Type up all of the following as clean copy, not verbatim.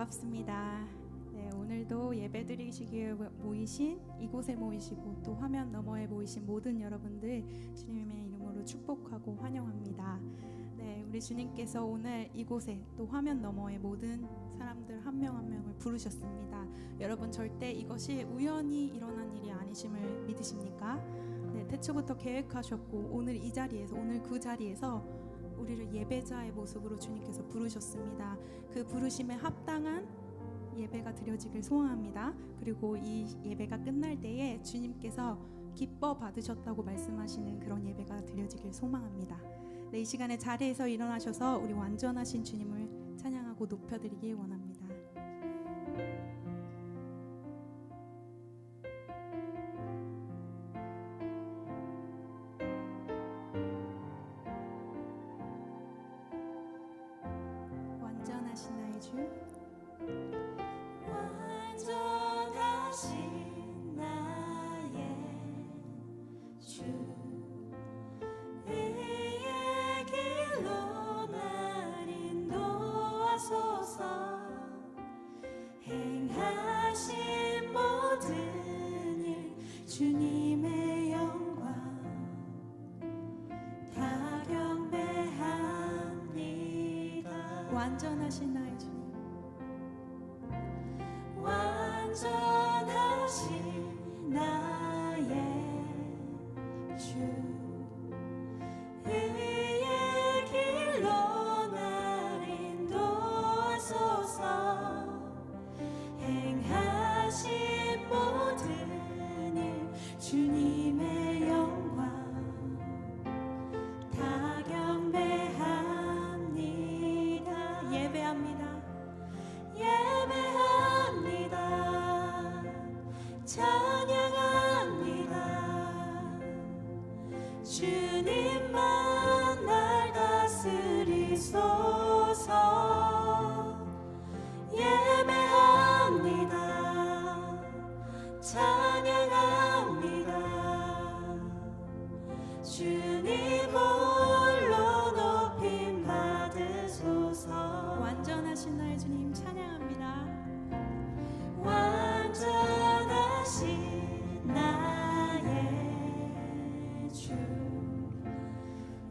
반갑습니다. 네, 오늘도 예배드리시기에 모이신 이곳에 모이시고 또 화면 너머에 모이신 모든 여러분들 주님의 이름으로 축복하고 환영합니다. 네, 우리 주님께서 오늘 이곳에 또 화면 너머에 모든 사람들 한 명 한 명을 부르셨습니다. 여러분 절대 이것이 우연히 일어난 일이 아니심을 믿으십니까? 네, 태초부터 계획하셨고 오늘 이 자리에서 오늘 그 자리에서 우리를 예배자의 모습으로 주님께서 부르셨습니다. 그 부르심에 합당한 예배가 드려지길 소원합니다. 그리고 이 예배가 끝날 때에 주님께서 기뻐 받으셨다고 말씀하시는 그런 예배가 드려지길 소망합니다. 네, 이 시간에 자리에서 일어나셔서 우리 완전하신 주님을 찬양하고 높여드리기 원합니다. 완전하신 나의 주, 완전하신 나의 주, 의의 길로 날 인도하소서. 행하신 모든 일 주님의 영광 다 경배합니다. 완전하신 나의 주, 완전하신 나의 주, 의의 길로 날 인도하소서. 행하신 모든 일 주님의 영광 다 경배합니다. 예배합니다. 예배합니다. 찬양합니다. 주님만 날 다스리소서. 예배합니다. 찬양합니다. 주님 홀로 높임 받으소서. 완전하신 나의 주님 찬양합니다. 완전하신 나의 주,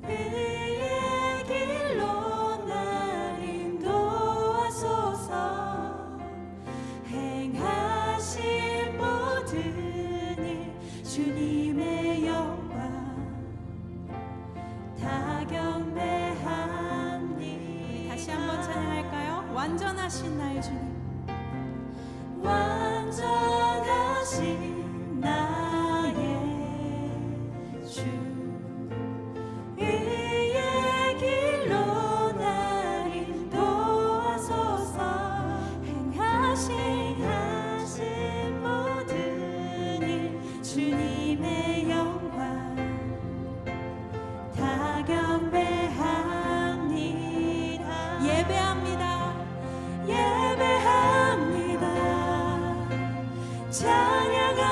의의 길로 날 인도하소서. 행하신 모든 일 주님의 영광 다 경배합니다. 다시 한번 찬양할까요? 완전하신 나의 주님, 완전하신 나의 주, 의의 길로 날 인도하소서. 행하신 모든 일 주님의 영광 다 경배합니다. 예배합니다. 예배합니다. 찬양합니다.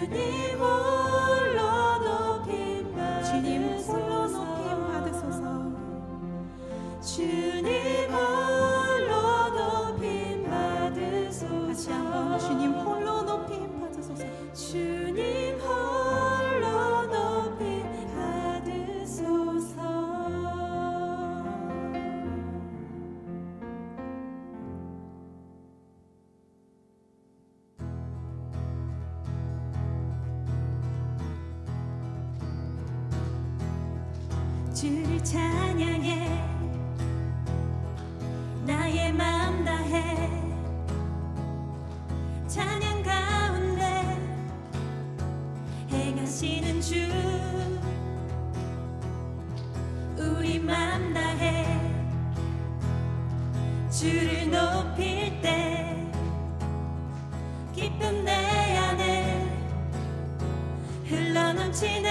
주님 홀로 높임 주님 홀로 높임 받으소서. 받으소서. 주님 홀로 높임 받으소서. 다시 한번 주님 홀로 높임 받으소서. 주님 홀로 높임 받으소서. 주를 찬양해 나의 맘 다해 찬양 가운데 행하시는 주 우리 맘 다해 주를 높일 때 기쁨 내 안에 흘러넘치네.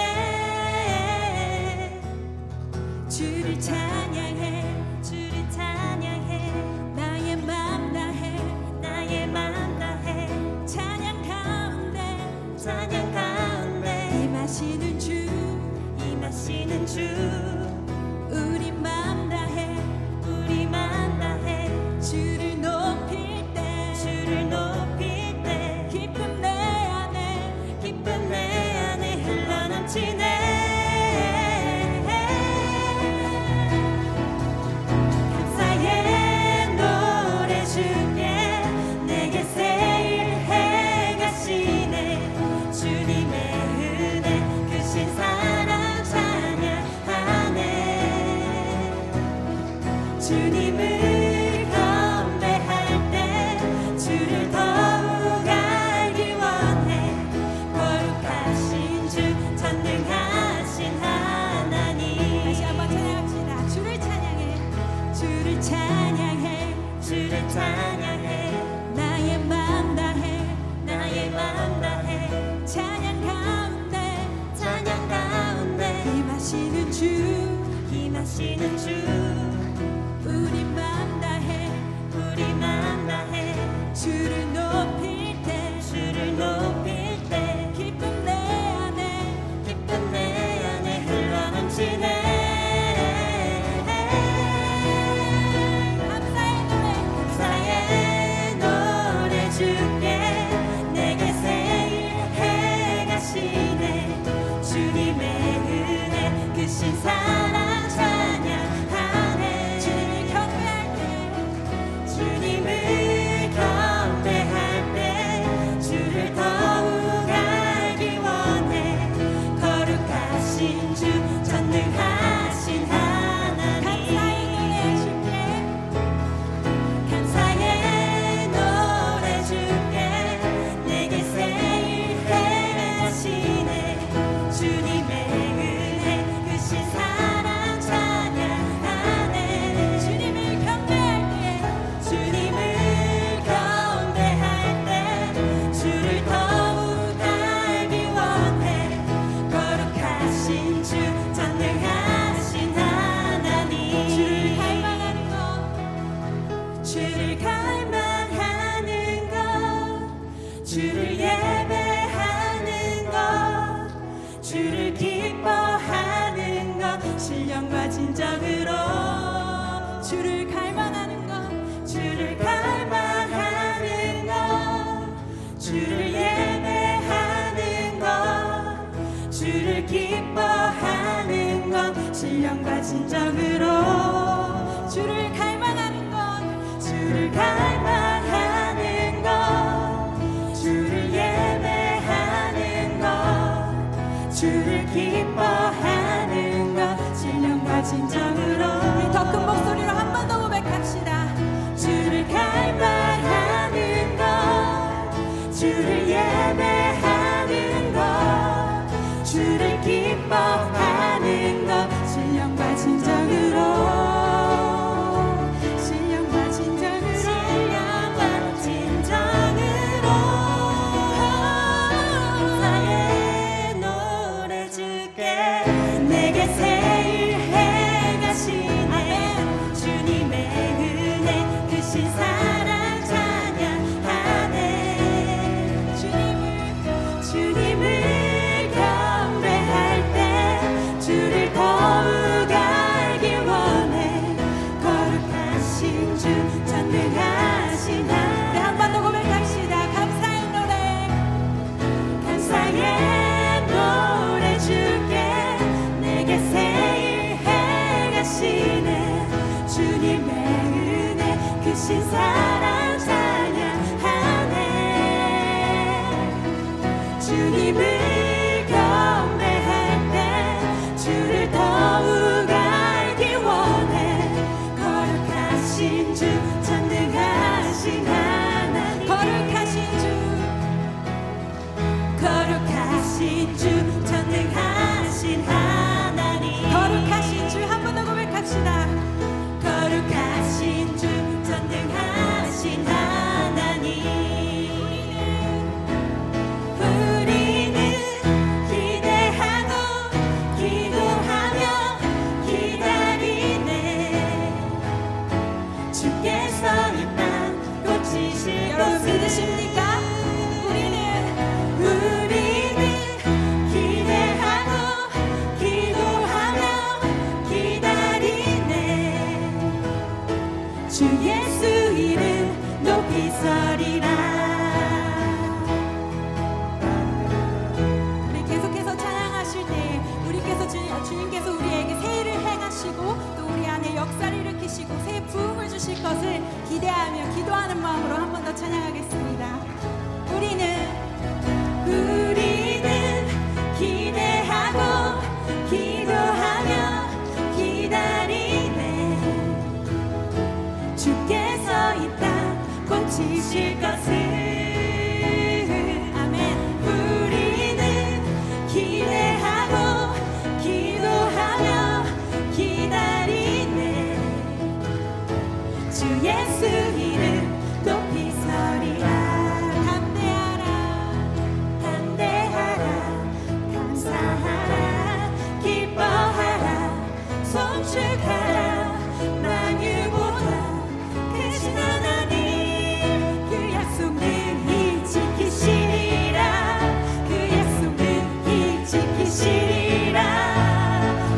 주를 찬양해 주를 찬양해 나의 맘 다해 나의 맘 다해 찬양 가운데 임하시는 주 우리 맘 다해 주를 높일 때 기쁨 내 안에 흘러넘치네. 주님을 경배할 때 주를 더욱 알기 원해. 거룩하신 주 전능하신 하나님. 다시 한번 찬양합시다. 주를 찬양해 나의 맘 다해 찬양 가운데 임하시는 주 우리 맘 다해 주를 높일 때 기쁨 내 안에 흘러넘치네. 감사의 노래 주께 내게 새일 행하시네. 주님의 은혜 크신 사랑 찬양하네. 주님을 경배할 때 주를 더욱 알기 원해. 거룩하신 주 전능하신 하나님. 감사의 노래 주께 내게 새일 행하시네. 주님의 은혜 크신 사랑 찬양하네. 주님을 경배할 때 주를 더욱 알기 원해. 거룩하신 주 전능하신 하나님. 주를 갈망하는 것 주를 예배하는 것 주를 기뻐하는 것 신령과 진정으로 주를 갈망하는 것 주를 예배하는 것 주를 기뻐하는 것 신령과 진정으로 주를 갈망하는 것 주를 예배하는 것 주를 기뻐하는 것 신령과 진정으로. 우리 더 큰 목소리로 한 번 더 고백합시다. 주를 갈망하는 것 주를 예배하는 것 주를 기뻐하는 것 신령과 진정으로. 감사의 노래 주께 내게 새일 행하시네. 크신 사랑 찬양하네. 주님을 경배할 때 주를 더욱 알기 원해. 거룩하신 주 전능하신 하나님, 거룩하신 주 전능하신 하나님, 거룩하신 주 한 번 더 고백합시다. 거룩하신 주 전능하신 하나님. 우리는 기대하고 기도하며 기다리네. 주께서 이 땅 고치실 여러분 것을. 믿으십니까? 우리는 기대하고 기도하며 기다리네. 주 예수 이름 높이 서리라. 우리 계속해서 찬양하실 때 주님께서 우리에게 새 일을 행하시고 또 우리 안에 역사를 일으키시고 새 부흥을 주실 것을 기대하며 기도하는 마음으로 한 번 더 찬양하겠습니다. 우리는 기대하고 기도하며 기다리네. 주께서 이 땅 고치실 것을. 아멘. 우리는 기대하고 기도하며 기다리네. 주 예수 이름 높이 서리라. 담대하라, 감사하라, 기뻐하라, 송축하라. 만유보다 크신 하나님, 그 약속 능히 지키시리라. 그 약속 능히 지키시리라.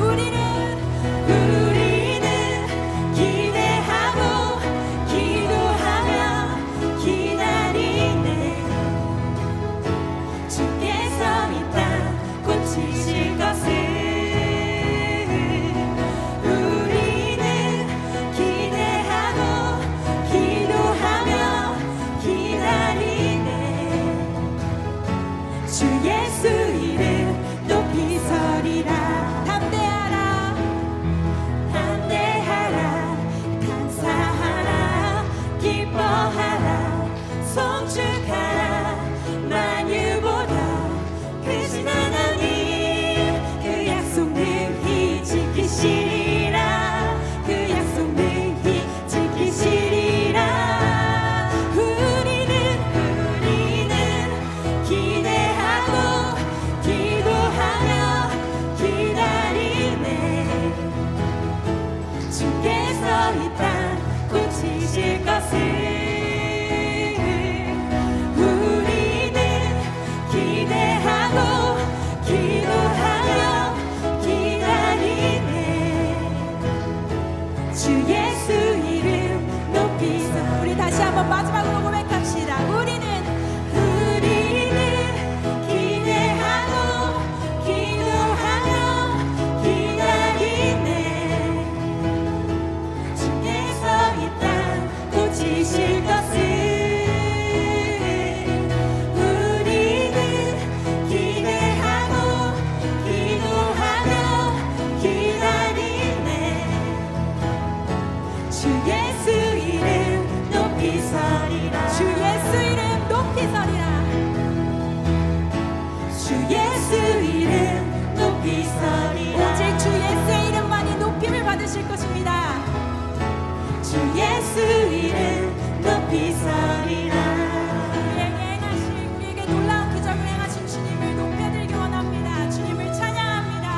우리는 기대하고 기도하며 기다리네. 주께서 이 땅 고치실 것을. 우리는 기대하고 기도하며 기다리네. 주 예수 이름 높이 서리라. 담대하라, 감사하라, 기뻐하라, 송축하라. 만유보다 크신 하나님, 그 약속 능히 지키시리라. 그 약속 능히 지키시리라. 우리는 기대하고 기도하며 기다리네. 주께서 이 땅 고치실 것을. 우리는 기대하고 기도하며 기다리네. 주 예수 이름 높이 서. 우리 다시 한번 마지막으로 고백합시다. 우리는 기대하고 기도하며 기다리네. 주께서 이 땅 고치실 것을. 우리는 기대하고 기도하며 기다리네. 주 예수 이름 높이 서리라. 주 예수 이름 높이 서리라. 주 예수 이름 높이 서리라. 오직 주 예수의 이름만이 높임을 받으실 것입니다. 주 예수 이름 높이 서리라. 우리에게 놀라운 기적을 행하신 주님을 높여드리기 원합니다. 주님을 찬양합니다.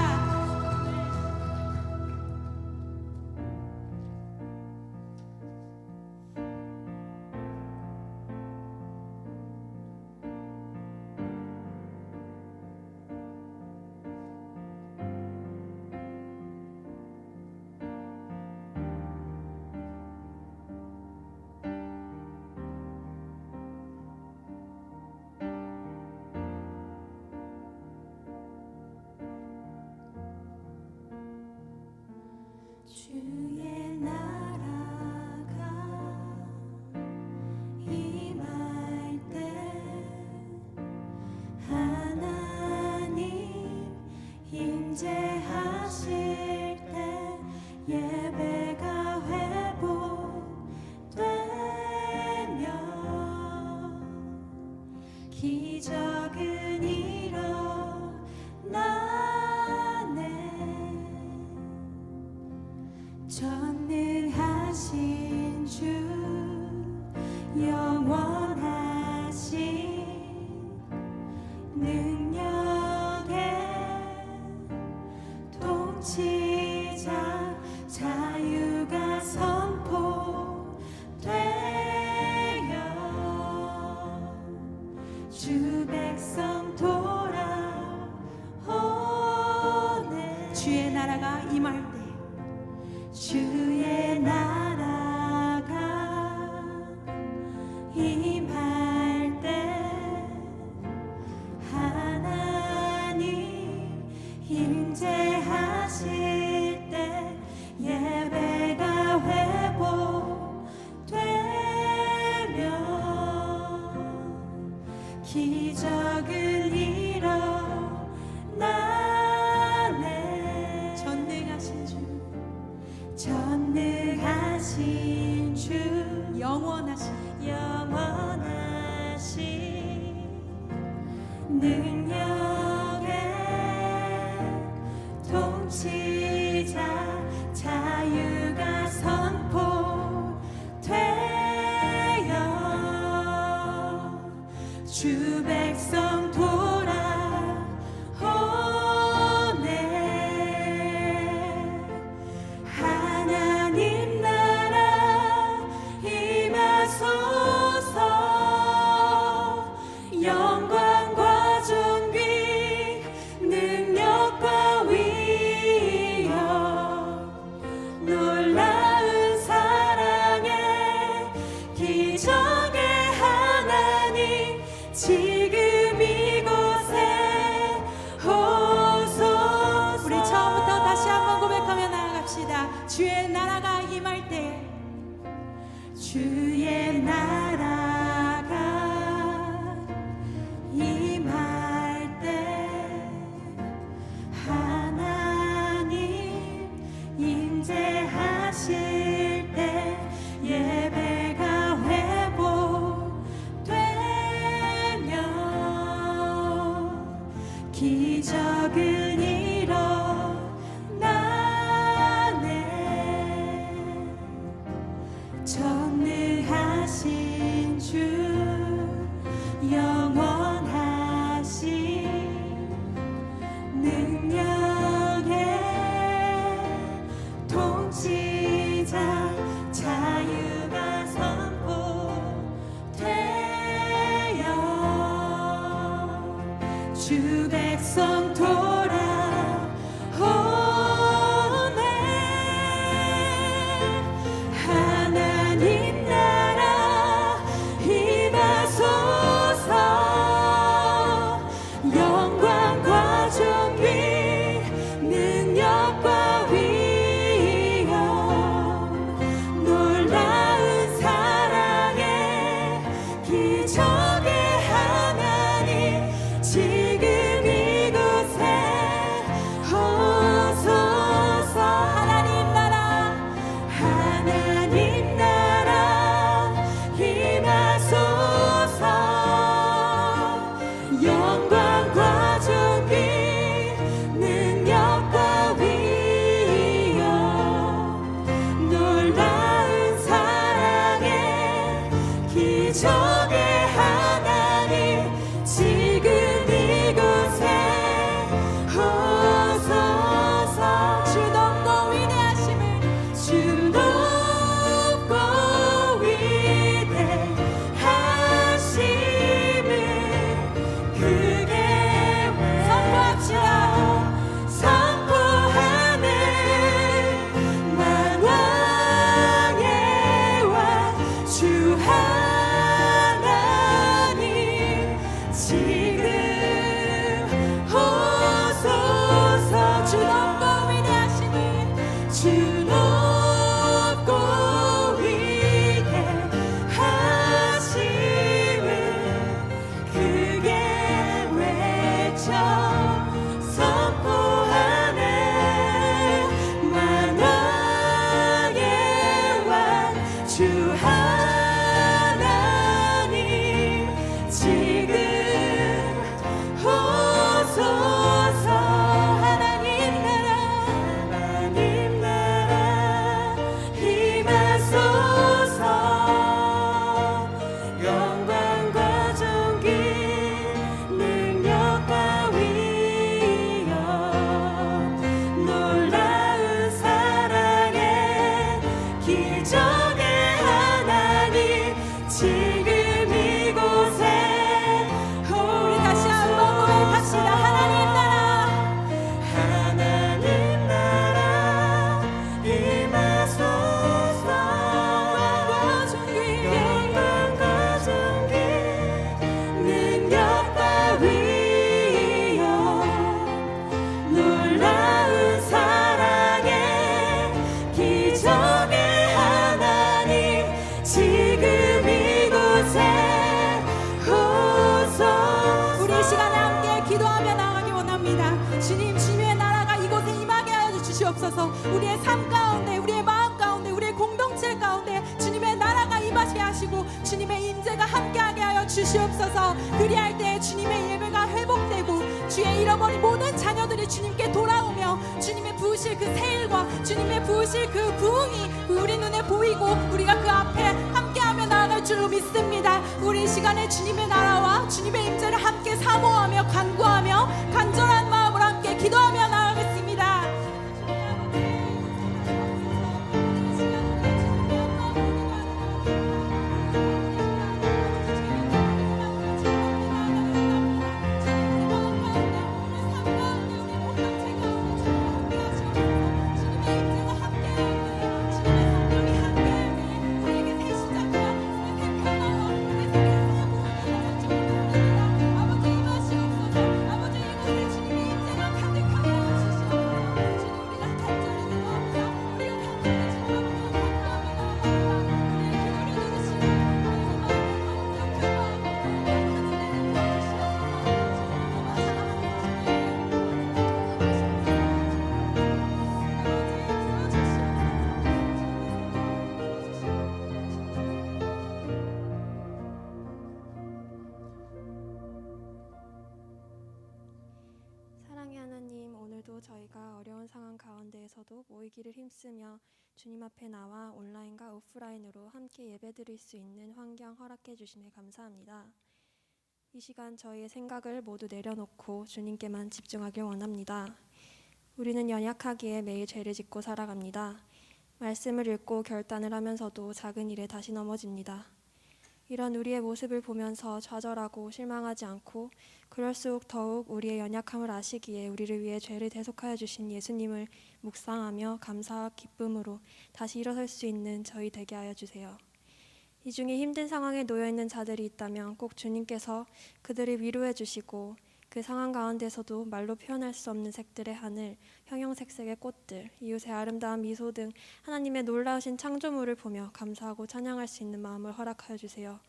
예배가 회복되며 기적은 일어나네. 전능하신 주 영원하신 능력의 통치자 자유가 선포되어 주 백성 돌아오네. 주의 나라가 임할 때 주의 나라가 임할 때 하나님 임재하실 때 예배가 회복되며 기적은 일어나네. 전능하신 주 영원하신 능력의 통치자 자유가 선포되어 주 백성 돌아오네. 하나님 나라 임하소서. 영광과 존귀 능력과 위엄 놀라운 사랑의 기적의 하나님 지금 이곳에 오소서. 우리 처음부터 다시 한번 고백하며 나아갑시다. 주의 나라가 임할 때 주의 나라가 임할 때 하나님 임재하실 때 예배가 회복되며 기적은 일어나네. 전능하신 주 영원하신 능력의 통치자 자유가 선포되어 주 백성 돌아오네. 하나님 나라 임하소서. 영광과 존귀 능력과 위엄 놀라운 사랑의 기적의 하나님 지금 이곳에 오소서. 하나님 나라 임하소서. 영광과 존귀 능력과 위엄 놀라운 사랑의 기적의 하나님 지금 이곳에 오소서. 주 높고 위대하심을 주 높고 위대하심을 크게 선포합시다. 선포하네. 만왕의 왕 주 하나님 지금 오소서. 주 높고 위대하심을 주 높고 위대하심을 크게 외쳐 선포하네. 만왕의 주시옵소서. 우리의 삶 가운데, 우리의 마음 가운데, 우리의 공동체 가운데 주님의 나라가 임하게 하시고 주님의 임재가 함께하게 하여 주시옵소서. 그리할 때 주님의 예배가 회복되고 주의 잃어버린 모든 자녀들이 주님께 돌아오며 주님의 부으실 그 세일과 주님의 부으실 그 부흥이 우리 눈에 보이고 우리가 그 앞에 함께하며 나아갈 줄로 믿습니다. 우리 이 시간에 주님의 나라와 주님의 임재를 함께 사모하며 간구하며 간절한 마음으로 함께 기도하며 나아가겠습니다. 사랑의 하나님, 오늘도 저희가 어려운 상황 가운데에서도 모이기를 힘쓰며 주님 앞에 나와 온라인과 오프라인으로 함께 예배드릴 수 있는 환경 허락해 주심에 감사합니다. 이 시간 저희의 생각을 모두 내려놓고 주님께만 집중하길 원합니다. 우리는 연약하기에 매일 죄를 짓고 살아갑니다. 말씀을 읽고 결단을 하면서도 작은 일에 다시 넘어집니다. 이런 우리의 모습을 보면서 좌절하고 실망하지 않고 그럴수록 더욱 우리의 연약함을 아시기에 우리를 위해 죄를 대속하여 주신 예수님을 묵상하며 감사와 기쁨으로 다시 일어설 수 있는 저희 되게 하여 주세요. 이 중에 힘든 상황에 놓여 있는 자들이 있다면 꼭 주님께서 그들을 위로해 주시고 그 상황 가운데서도 말로 표현할 수 없는 색들의 하늘, 형형색색의 꽃들, 이웃의 아름다운 미소 등 하나님의 놀라우신 창조물을 보며 감사하고 찬양할 수 있는 마음을 허락하여 주세요.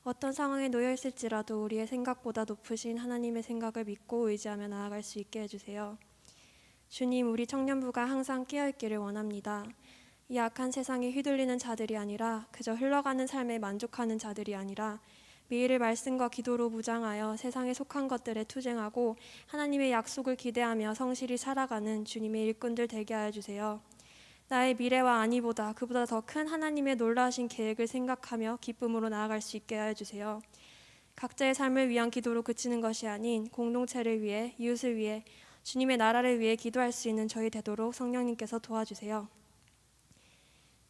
어떤 상황에 놓여 있을지라도 우리의 생각보다 높으신 하나님의 생각을 믿고 의지하며 나아갈 수 있게 해주세요. 주님, 우리 청년부가 항상 깨어있기를 원합니다. 이 악한 세상에 휘둘리는 자들이 아니라 그저 흘러가는 삶에 만족하는 자들이 아니라 매일을 말씀과 기도로 무장하여 세상에 속한 것들에 투쟁하고 하나님의 약속을 기대하며 성실히 살아가는 주님의 일꾼들 되게 하여 주세요. 나의 미래와 안위보다 그보다 더 큰 하나님의 놀라우신 계획을 생각하며 기쁨으로 나아갈 수 있게 하여 주세요. 각자의 삶을 위한 기도로 그치는 것이 아닌 공동체를 위해, 이웃을 위해, 주님의 나라를 위해 기도할 수 있는 저희 되도록 성령님께서 도와주세요.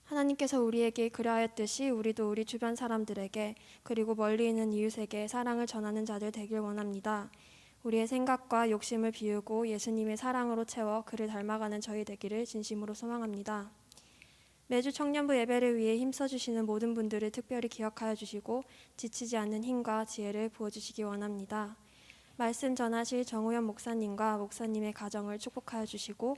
하나님께서 우리에게 그리하였듯이 우리도 우리 주변 사람들에게 그리고 멀리 있는 이웃에게 사랑을 전하는 자들 되길 원합니다. 우리의 생각과 욕심을 비우고 예수님의 사랑으로 채워 그를 닮아가는 저희 되기를 진심으로 소망합니다. 매주 청년부 예배를 위해 힘써주시는 모든 분들을 특별히 기억하여 주시고 지치지 않는 힘과 지혜를 부어주시기 원합니다. 말씀 전하실 정우현 목사님과 목사님의 가정을 축복하여 주시고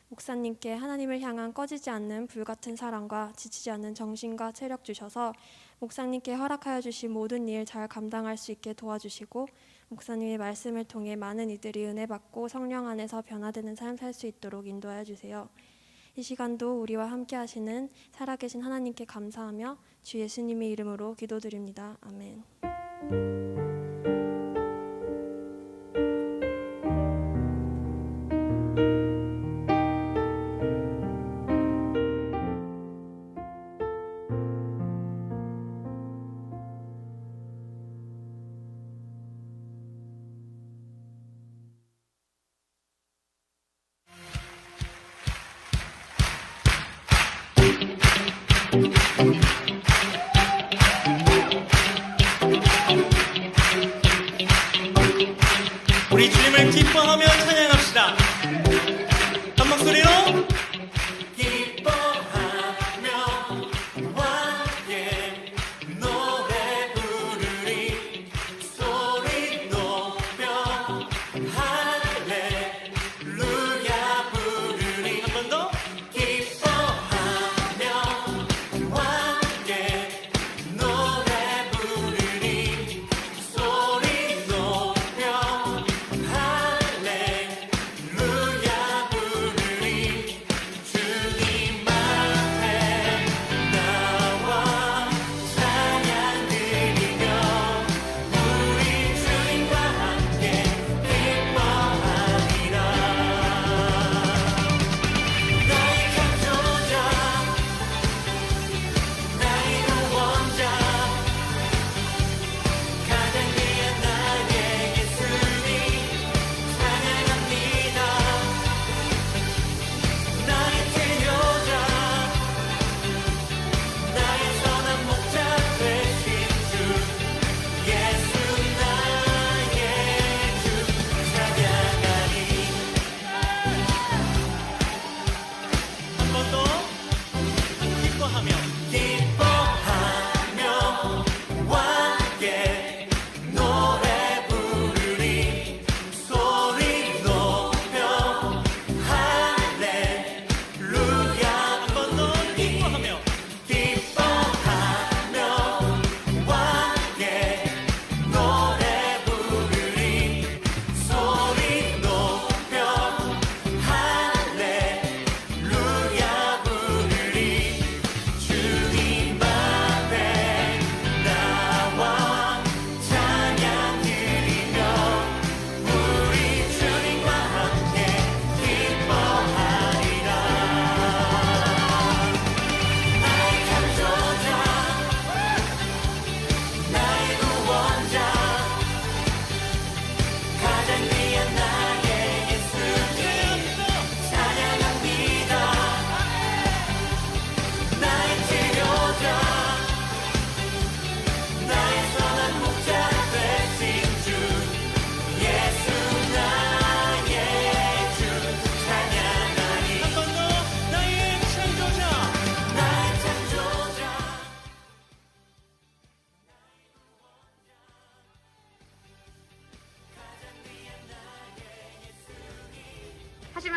목사님께 하나님을 향한 꺼지지 않는 불같은 사랑과 지치지 않는 정신과 체력 주셔서 목사님께 허락하여 주신 모든 일 잘 감당할 수 있게 도와주시고 목사님의 말씀을 통해 많은 이들이 은혜 받고 성령 안에서 변화되는 삶 살 수 있도록 인도하여 주세요. 이 시간도 우리와 함께 하시는 살아계신 하나님께 감사하며 주 예수님의 이름으로 기도드립니다. 아멘.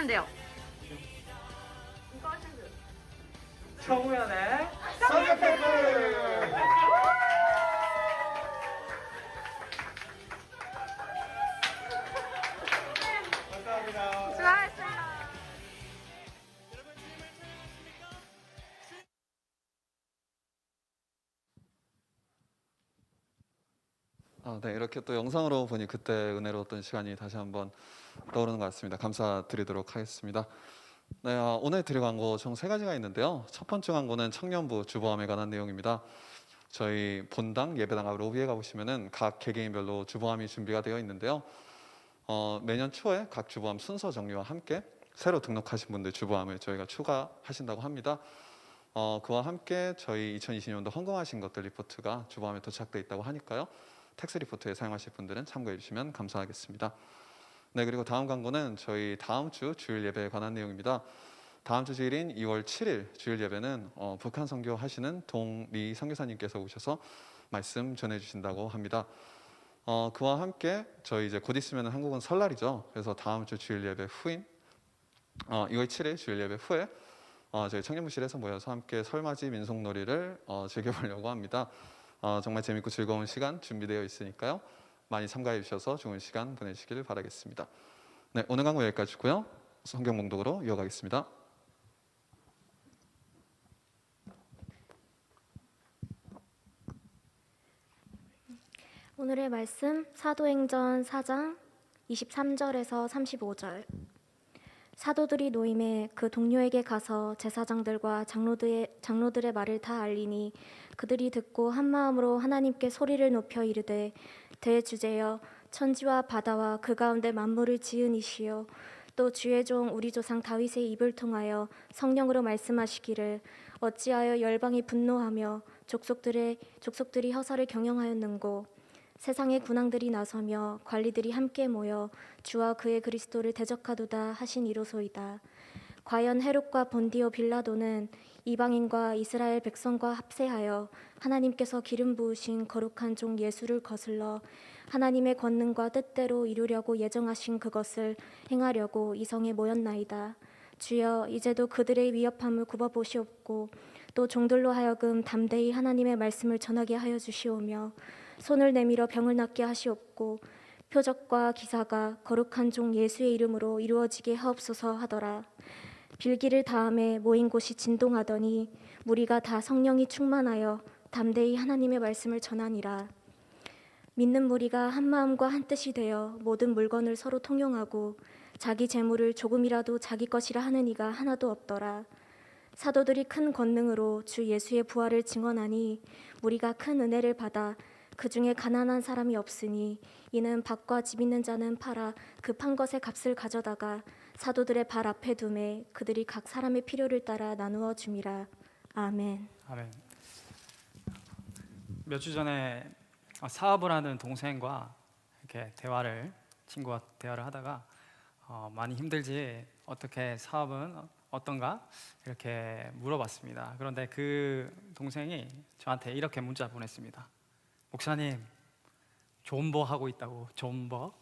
하시면 돼요. 정우현의 성격패플. 감사합니다. 수고하셨습니다. 네, 이렇게 또 영상으로 보니 그때 은혜로웠던 시간이 다시 한번 떠오르는 것 같습니다. 감사드리도록 하겠습니다. 네, 오늘 드릴 광고 총 3가지가 있는데요. 첫 번째 광고는 청년부 주보함에 관한 내용입니다. 저희 본당 예배당 앞 로비에 가보시면은 각 개개인별로 주보함이 준비가 되어 있는데요. 매년 초에 각 주보함 순서 정리와 함께 새로 등록하신 분들 주보함을 저희가 추가하신다고 합니다. 그와 함께 저희 2020년도 헌금하신 것들 리포트가 주보함에 도착돼 있다고 하니까요. 텍스 리포트에 사용하실 분들은 참고해 주시면 감사하겠습니다. 네, 그리고 다음 광고는 저희 다음 주 주일 예배에 관한 내용입니다. 다음 주 주일인 2월 7일 주일 예배는 북한 선교 하시는 동리 선교사님께서 오셔서 말씀 전해 주신다고 합니다. 그와 함께 저희 이제 곧 있으면 한국은 설날이죠. 그래서 다음 주 주일 예배 후인 2월 7일 주일 예배 후에 저희 청년부실에서 모여서 함께 설맞이 민속놀이를 즐겨보려고 합니다. 정말 재밌고 즐거운 시간 준비되어 있으니까요. 많이 참가해 주셔서 좋은 시간 보내시길 바라겠습니다. 네, 오늘 광고 여기까지고요. 성경 봉독으로 이어가겠습니다. 오늘의 말씀 사도행전 4장 23절에서 35절. 사도들이 노임에 그 동료에게 가서 제사장들과 장로들의 말을 다 알리니 그들이 듣고 한 마음으로 하나님께 소리를 높여 이르되 대주제여 천지와 바다와 그 가운데 만물을 지은 이시여 또 주의 종 우리 조상 다윗의 입을 통하여 성령으로 말씀하시기를 어찌하여 열방이 분노하며 족속들이 허사를 경영하였는고 세상의 군왕들이 나서며 관리들이 함께 모여 주와 그의 그리스도를 대적하도다 하신 이로소이다. 과연 헤롯과 본디오 빌라도는 이방인과 이스라엘 백성과 합세하여 하나님께서 기름 부으신 거룩한 종 예수를 거슬러 하나님의 권능과 뜻대로 이루려고 예정하신 그것을 행하려고 이 성에 모였나이다. 주여 이제도 그들의 위협함을 굽어보시옵고 또 종들로 하여금 담대히 하나님의 말씀을 전하게 하여 주시오며 손을 내밀어 병을 낫게 하시옵고 표적과 기사가 거룩한 종 예수의 이름으로 이루어지게 하옵소서 하더라. 빌기를 다음에 모인 곳이 진동하더니 무리가 다 성령이 충만하여 담대히 하나님의 말씀을 전하니라. 믿는 무리가 한 마음과 한 뜻이 되어 모든 물건을 서로 통용하고 자기 재물을 조금이라도 자기 것이라 하는 이가 하나도 없더라. 사도들이 큰 권능으로 주 예수의 부활을 증언하니 무리가 큰 은혜를 받아 그 중에 가난한 사람이 없으니 이는 밭과 집 있는 자는 팔아 그 판 것의 값을 가져다가 사도들의 발 앞에 두매 그들이 각 사람의 필요를 따라 나누어 줌이라. 아멘. 아멘. 몇 주 전에 사업을 하는 동생과 이렇게 친구와 대화를 하다가 많이 힘들지 어떻게 사업은 어떤가 이렇게 물어봤습니다. 그런데 그 동생이 저한테 이렇게 문자 보냈습니다. 목사님, 존버 하고 있다고. 존버?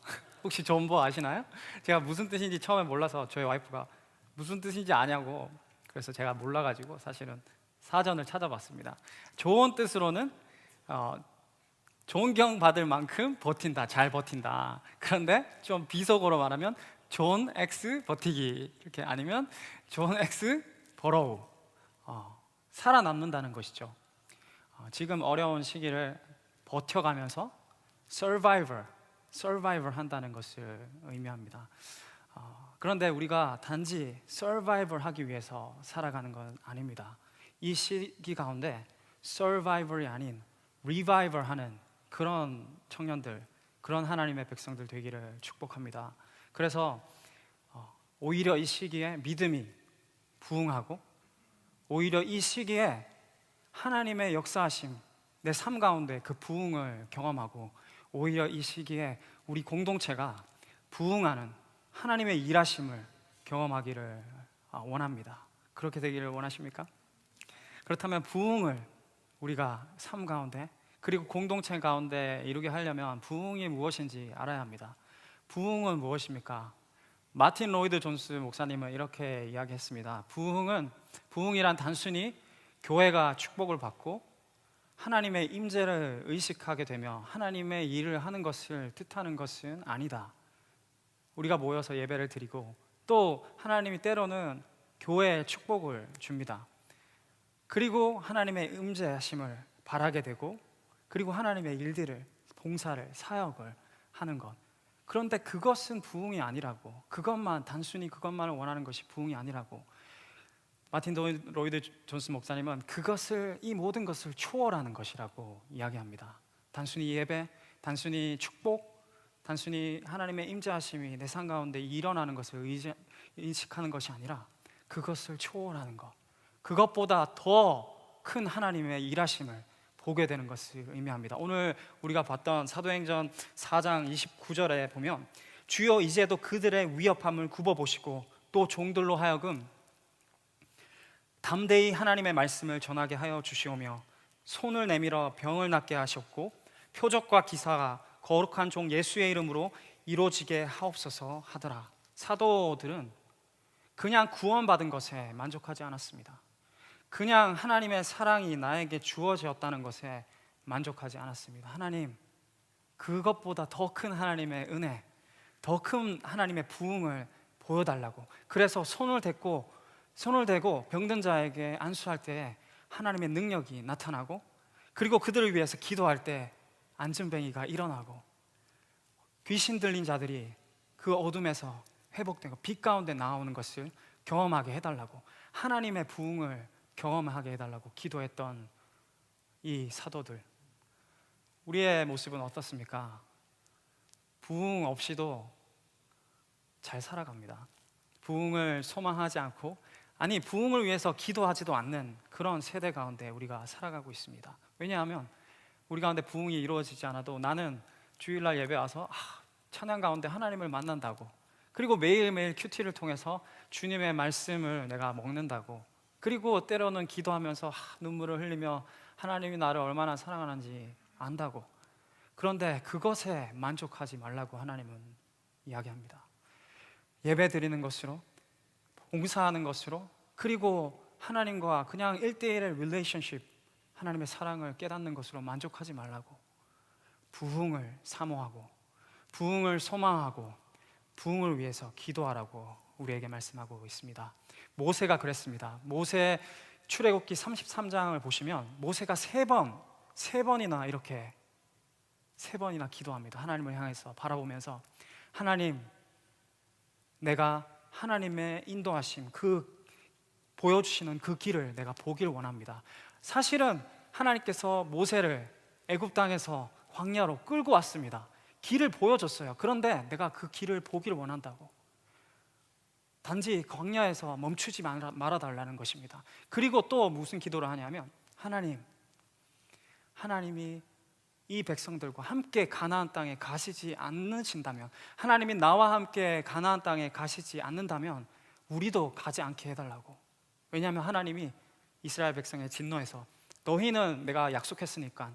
혹시 존버 아시나요? 제가 무슨 뜻인지 처음에 몰라서 저희 와이프가 무슨 뜻인지 아냐고, 그래서 제가 몰라가지고 사실은 사전을 찾아봤습니다. 좋은 뜻으로는 존경받을 만큼 버틴다, 잘 버틴다. 그런데 좀 비속어로 말하면 존 X 버티기, 이렇게, 아니면 존 X 버로우, 살아남는다는 것이죠. 지금 어려운 시기를 버텨가면서 survivor 한다는 것을 의미합니다. 그런데 우리가 단지 survivor 하기 위해서 살아가는 건 아닙니다. 이 시기 가운데 survivor이 아닌 revival 하는 그런 청년들, 그런 하나님의 백성들 되기를 축복합니다. 그래서 오히려 이 시기에 믿음이 부흥하고, 오히려 이 시기에 하나님의 역사하심, 내 삶 가운데 그 부흥을 경험하고, 오히려 이 시기에 우리 공동체가 부흥하는 하나님의 일하심을 경험하기를 원합니다. 그렇게 되기를 원하십니까? 그렇다면 부흥을 우리가 삶 가운데, 그리고 공동체 가운데 이루게 하려면 부흥이 무엇인지 알아야 합니다. 부흥은 무엇입니까? 마틴 로이드 존스 목사님은 이렇게 이야기했습니다. 부흥이란 단순히 교회가 축복을 받고 하나님의 임재를 의식하게 되며 하나님의 일을 하는 것을 뜻하는 것은 아니다. 우리가 모여서 예배를 드리고 또 하나님이 때로는 교회에 축복을 줍니다. 그리고 하나님의 임재하심을 바라게 되고 그리고 하나님의 일들을, 봉사를, 사역을 하는 것. 그런데 그것은 부흥이 아니라고, 단순히 그것만을 원하는 것이 부흥이 아니라고. 마틴 로이드 존스 목사님은 이 모든 것을 초월하는 것이라고 이야기합니다. 단순히 예배, 단순히 축복, 단순히 하나님의 임재하심이 내 삶 가운데 일어나는 것을 인식하는 것이 아니라 그것을 초월하는 것, 그것보다 더 큰 하나님의 일하심을 보게 되는 것을 의미합니다. 오늘 우리가 봤던 사도행전 4장 29절에 보면 주여 이제도 그들의 위협함을 굽어보시고 또 종들로 하여금 담대히 하나님의 말씀을 전하게 하여 주시오며 손을 내밀어 병을 낫게 하셨고 표적과 기사가 거룩한 종 예수의 이름으로 이루어지게 하옵소서 하더라. 사도들은 그냥 구원받은 것에 만족하지 않았습니다. 그냥 하나님의 사랑이 나에게 주어졌다는 것에 만족하지 않았습니다. 하나님, 그것보다 더 큰 하나님의 은혜, 더 큰 하나님의 부흥을 보여달라고. 그래서 손을 대고 병든 자에게 안수할 때 하나님의 능력이 나타나고, 그리고 그들을 위해서 기도할 때 안진뱅이가 일어나고, 귀신 들린 자들이 그 어둠에서 회복되고 빛 가운데 나오는 것을 경험하게 해달라고, 하나님의 부흥을 경험하게 해달라고 기도했던 이 사도들, 우리의 모습은 어떻습니까? 부흥 없이도 잘 살아갑니다. 부흥을 소망하지 않고, 부흥을 위해서 기도하지도 않는 그런 세대 가운데 우리가 살아가고 있습니다. 왜냐하면 우리 가운데 부흥이 이루어지지 않아도 나는 주일날 예배 와서 찬양 가운데 하나님을 만난다고, 그리고 매일매일 큐티를 통해서 주님의 말씀을 내가 먹는다고, 그리고 때로는 기도하면서 눈물을 흘리며 하나님이 나를 얼마나 사랑하는지 안다고. 그런데 그것에 만족하지 말라고 하나님은 이야기합니다. 예배 드리는 것으로, 봉사하는 것으로, 그리고 하나님과 그냥 1대1의 릴레이션십, 하나님의 사랑을 깨닫는 것으로 만족하지 말라고, 부흥을 사모하고 부흥을 소망하고 부흥을 위해서 기도하라고 우리에게 말씀하고 있습니다. 모세가 그랬습니다. 모세 출애굽기 33장을 보시면 모세가 세 번이나 기도합니다. 하나님을 향해서 바라보면서, 하나님, 내가 하나님의 인도하심, 보여주시는 그 길을 내가 보길 원합니다. 사실은 하나님께서 모세를 애굽 땅에서 광야로 끌고 왔습니다. 길을 보여줬어요. 그런데 내가 그 길을 보길 원한다고. 단지 광야에서 멈추지 말아달라는 것입니다. 그리고 또 무슨 기도를 하냐면, 하나님이 이 백성들과 함께 가나안 땅에 가시지 않으신다면, 하나님이 나와 함께 가나안 땅에 가시지 않는다면 우리도 가지 않게 해달라고. 왜냐하면 하나님이 이스라엘 백성의 진노에서, 너희는 내가 약속했으니까,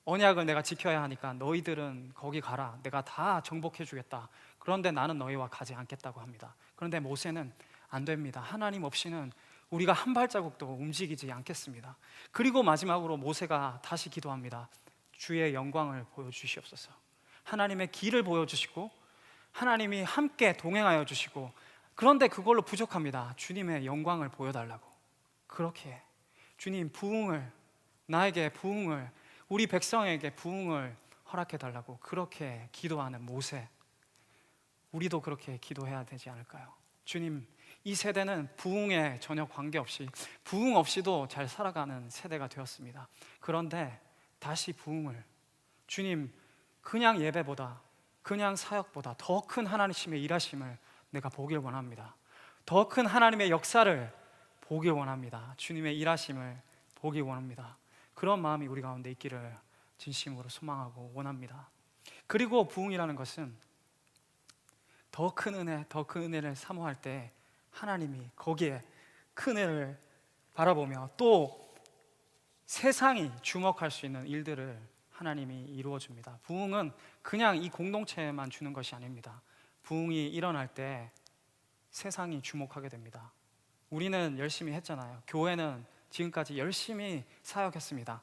언약을 내가 지켜야 하니까 너희들은 거기 가라, 내가 다 정복해 주겠다. 그런데 나는 너희와 가지 않겠다고 합니다. 그런데 모세는 안 됩니다. 하나님 없이는 우리가 한 발자국도 움직이지 않겠습니다. 그리고 마지막으로 모세가 다시 기도합니다. 주의 영광을 보여주시옵소서. 하나님의 길을 보여주시고 하나님이 함께 동행하여 주시고, 그런데 그걸로 부족합니다. 주님의 영광을 보여달라고. 그렇게 주님, 나에게 부흥을, 우리 백성에게 부흥을 허락해달라고 그렇게 기도하는 모세, 우리도 그렇게 기도해야 되지 않을까요? 주님, 이 세대는 부흥에 전혀 관계없이, 부흥 없이도 잘 살아가는 세대가 되었습니다. 그런데 다시 부흥을, 주님, 그냥 예배보다, 그냥 사역보다 더 큰 하나님의 일하심을 내가 보길 원합니다. 더 큰 하나님의 역사를 보길 원합니다. 주님의 일하심을 보길 원합니다. 그런 마음이 우리 가운데 있기를 진심으로 소망하고 원합니다. 그리고 부흥이라는 것은 더 큰 은혜, 더 큰 은혜를 사모할 때 하나님이 거기에 큰 은혜를 바라보며 또 세상이 주목할 수 있는 일들을 하나님이 이루어 줍니다. 부흥은 그냥 이 공동체에만 주는 것이 아닙니다. 부흥이 일어날 때 세상이 주목하게 됩니다. 우리는 열심히 했잖아요. 교회는 지금까지 열심히 사역했습니다.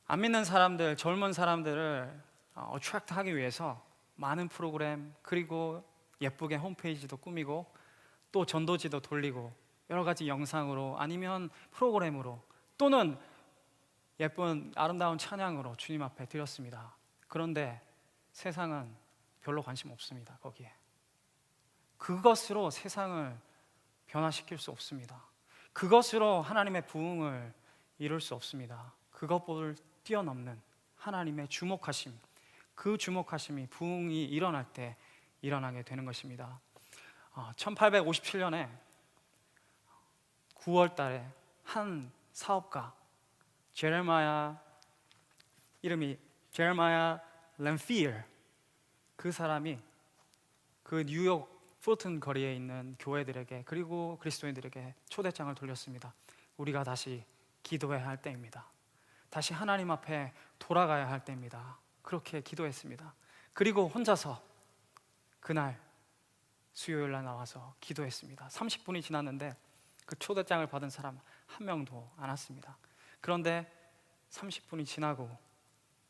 안 믿는 사람들, 젊은 사람들을 어트랙트 하기 위해서 많은 프로그램, 그리고 예쁘게 홈페이지도 꾸미고 또 전도지도 돌리고 여러 가지 영상으로 아니면 프로그램으로 또는 예쁜 아름다운 찬양으로 주님 앞에 드렸습니다. 그런데 세상은 별로 관심 없습니다. 거기에 그것으로 세상을 변화시킬 수 없습니다. 그것으로 하나님의 부흥을 이룰 수 없습니다. 그것보다 뛰어넘는 하나님의 주목하심, 그 주목하심이 부흥이 일어날 때 일어나게 되는 것입니다. 1857년에 9월 달에 한 사업가 이름이 제레마야 램피어, 그 사람이 그 뉴욕 풀튼 거리에 있는 교회들에게 그리고 그리스도인들에게 초대장을 돌렸습니다. 우리가 다시 기도해야 할 때입니다. 다시 하나님 앞에 돌아가야 할 때입니다. 그렇게 기도했습니다. 그리고 혼자서 그날 수요일 날 나와서 기도했습니다. 30분이 지났는데 그 초대장을 받은 사람 한 명도 안 왔습니다. 그런데 30분이 지나고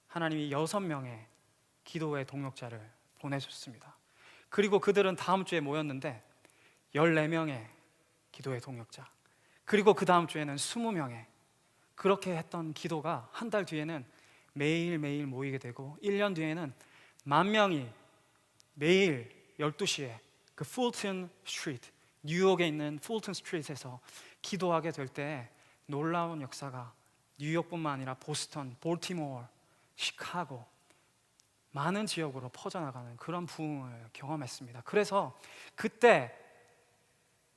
하나님이 6명의 기도의 동역자를 보내셨습니다. 그리고 그들은 다음 주에 모였는데 14명의 기도의 동역자, 그리고 그 다음 주에는 20명의, 그렇게 했던 기도가 한 달 뒤에는 매일매일 모이게 되고 1년 뒤에는 10,000명이 매일 12시에 그 풀튼 스트리트, 뉴욕에 있는 풀튼 스트리트에서 기도하게 될 때 놀라운 역사가 뉴욕뿐만 아니라 보스턴, 볼티모어, 시카고 많은 지역으로 퍼져나가는 그런 부흥을 경험했습니다. 그래서 그때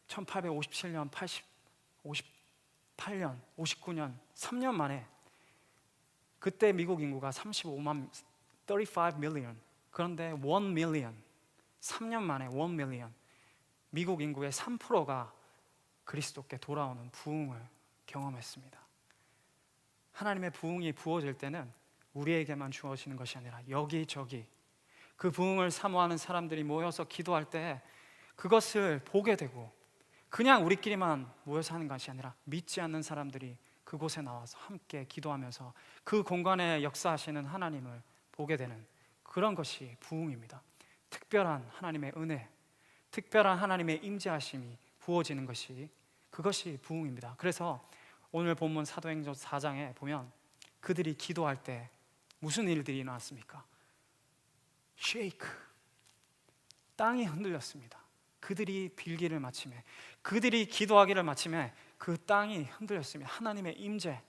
1857년, 58년, 59년, 3년 만에 그때 미국 인구가 35 million, 그런데 1 million, 3년 만에 1 million, 미국 인구의 3%가 그리스도께 돌아오는 부흥을 경험했습니다. 하나님의 부흥이 부어질 때는 우리에게만 주어지는 것이 아니라 여기저기 그 부흥을 사모하는 사람들이 모여서 기도할 때 그것을 보게 되고, 그냥 우리끼리만 모여서 하는 것이 아니라 믿지 않는 사람들이 그곳에 나와서 함께 기도하면서 그 공간에 역사하시는 하나님을 보게 되는 그런 것이 부흥입니다. 특별한 하나님의 은혜, 특별한 하나님의 임재하심이 부어지는 것이, 그것이 부흥입니다. 그래서 오늘 본문 사도행전 4장에 보면 그들이 기도할 때 무슨 일들이 일어났습니까? 쉐이크, 땅이 흔들렸습니다. 그들이 빌기를 마침에, 그들이 기도하기를 마침에 그 땅이 흔들렸습니다. 하나님의 임재,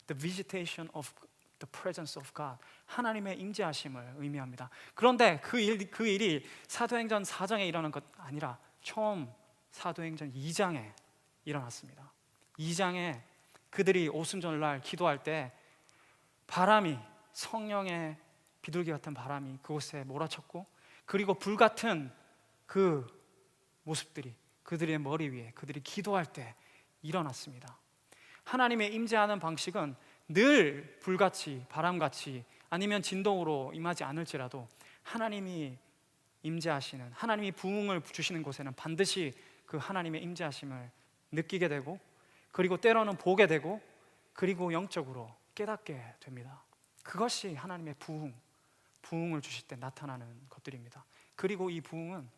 the visitation of the presence of God, 하나님의 임재하심을 의미합니다. 그런데 그 일이 사도행전 4장에 일어난 것 아니라 처음 사도행전 2장에 일어났습니다. 2장에 그들이 오순절날 기도할 때 바람이, 성령의 비둘기 같은 바람이 그곳에 몰아쳤고, 그리고 불 같은 그 모습들이 그들의 머리 위에 그들이 기도할 때 일어났습니다. 하나님의 임재하는 방식은 늘 불같이, 바람같이, 아니면 진동으로 임하지 않을지라도 하나님이 임재하시는, 하나님이 부흥을 주시는 곳에는 반드시 그 하나님의 임재하심을 느끼게 되고, 그리고 때로는 보게 되고, 그리고 영적으로 깨닫게 됩니다. 그것이 하나님의 부흥을 주실 때 나타나는 것들입니다. 그리고 이 부흥은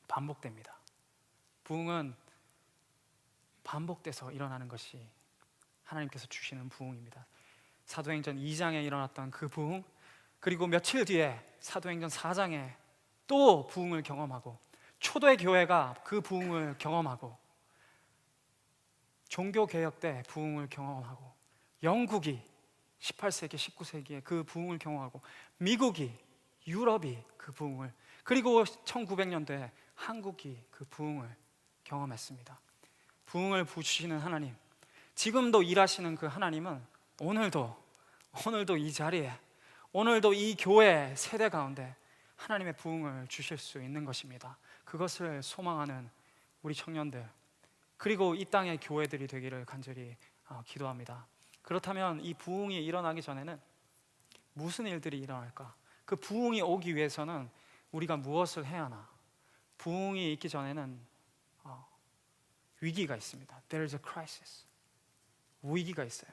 반복됩니다. 부흥은 반복돼서 일어나는 것이 하나님께서 주시는 부흥입니다. 사도행전 2장에 일어났던 그 부흥, 그리고 며칠 뒤에 사도행전 4장에 또 부흥을 경험하고, 초대 교회가 그 부흥을 경험하고, 종교개혁 때 부흥을 경험하고, 영국이 18세기, 19세기에 그 부흥을 경험하고, 미국이, 유럽이 그 부흥을, 그리고 1900년대에 한국이 그 부흥을 경험했습니다. 부흥을 부으시는 하나님, 지금도 일하시는 그 하나님은 오늘도 이 자리에, 오늘도 이 교회 세대 가운데 하나님의 부흥을 주실 수 있는 것입니다. 그것을 소망하는 우리 청년들, 그리고 이 땅의 교회들이 되기를 간절히 기도합니다. 그렇다면 이 부흥이 일어나기 전에는 무슨 일들이 일어날까? 그 부흥이 오기 위해서는 우리가 무엇을 해야 하나? 부흥이 있기 전에는 위기가 있습니다. There is a crisis. 위기가 있어요.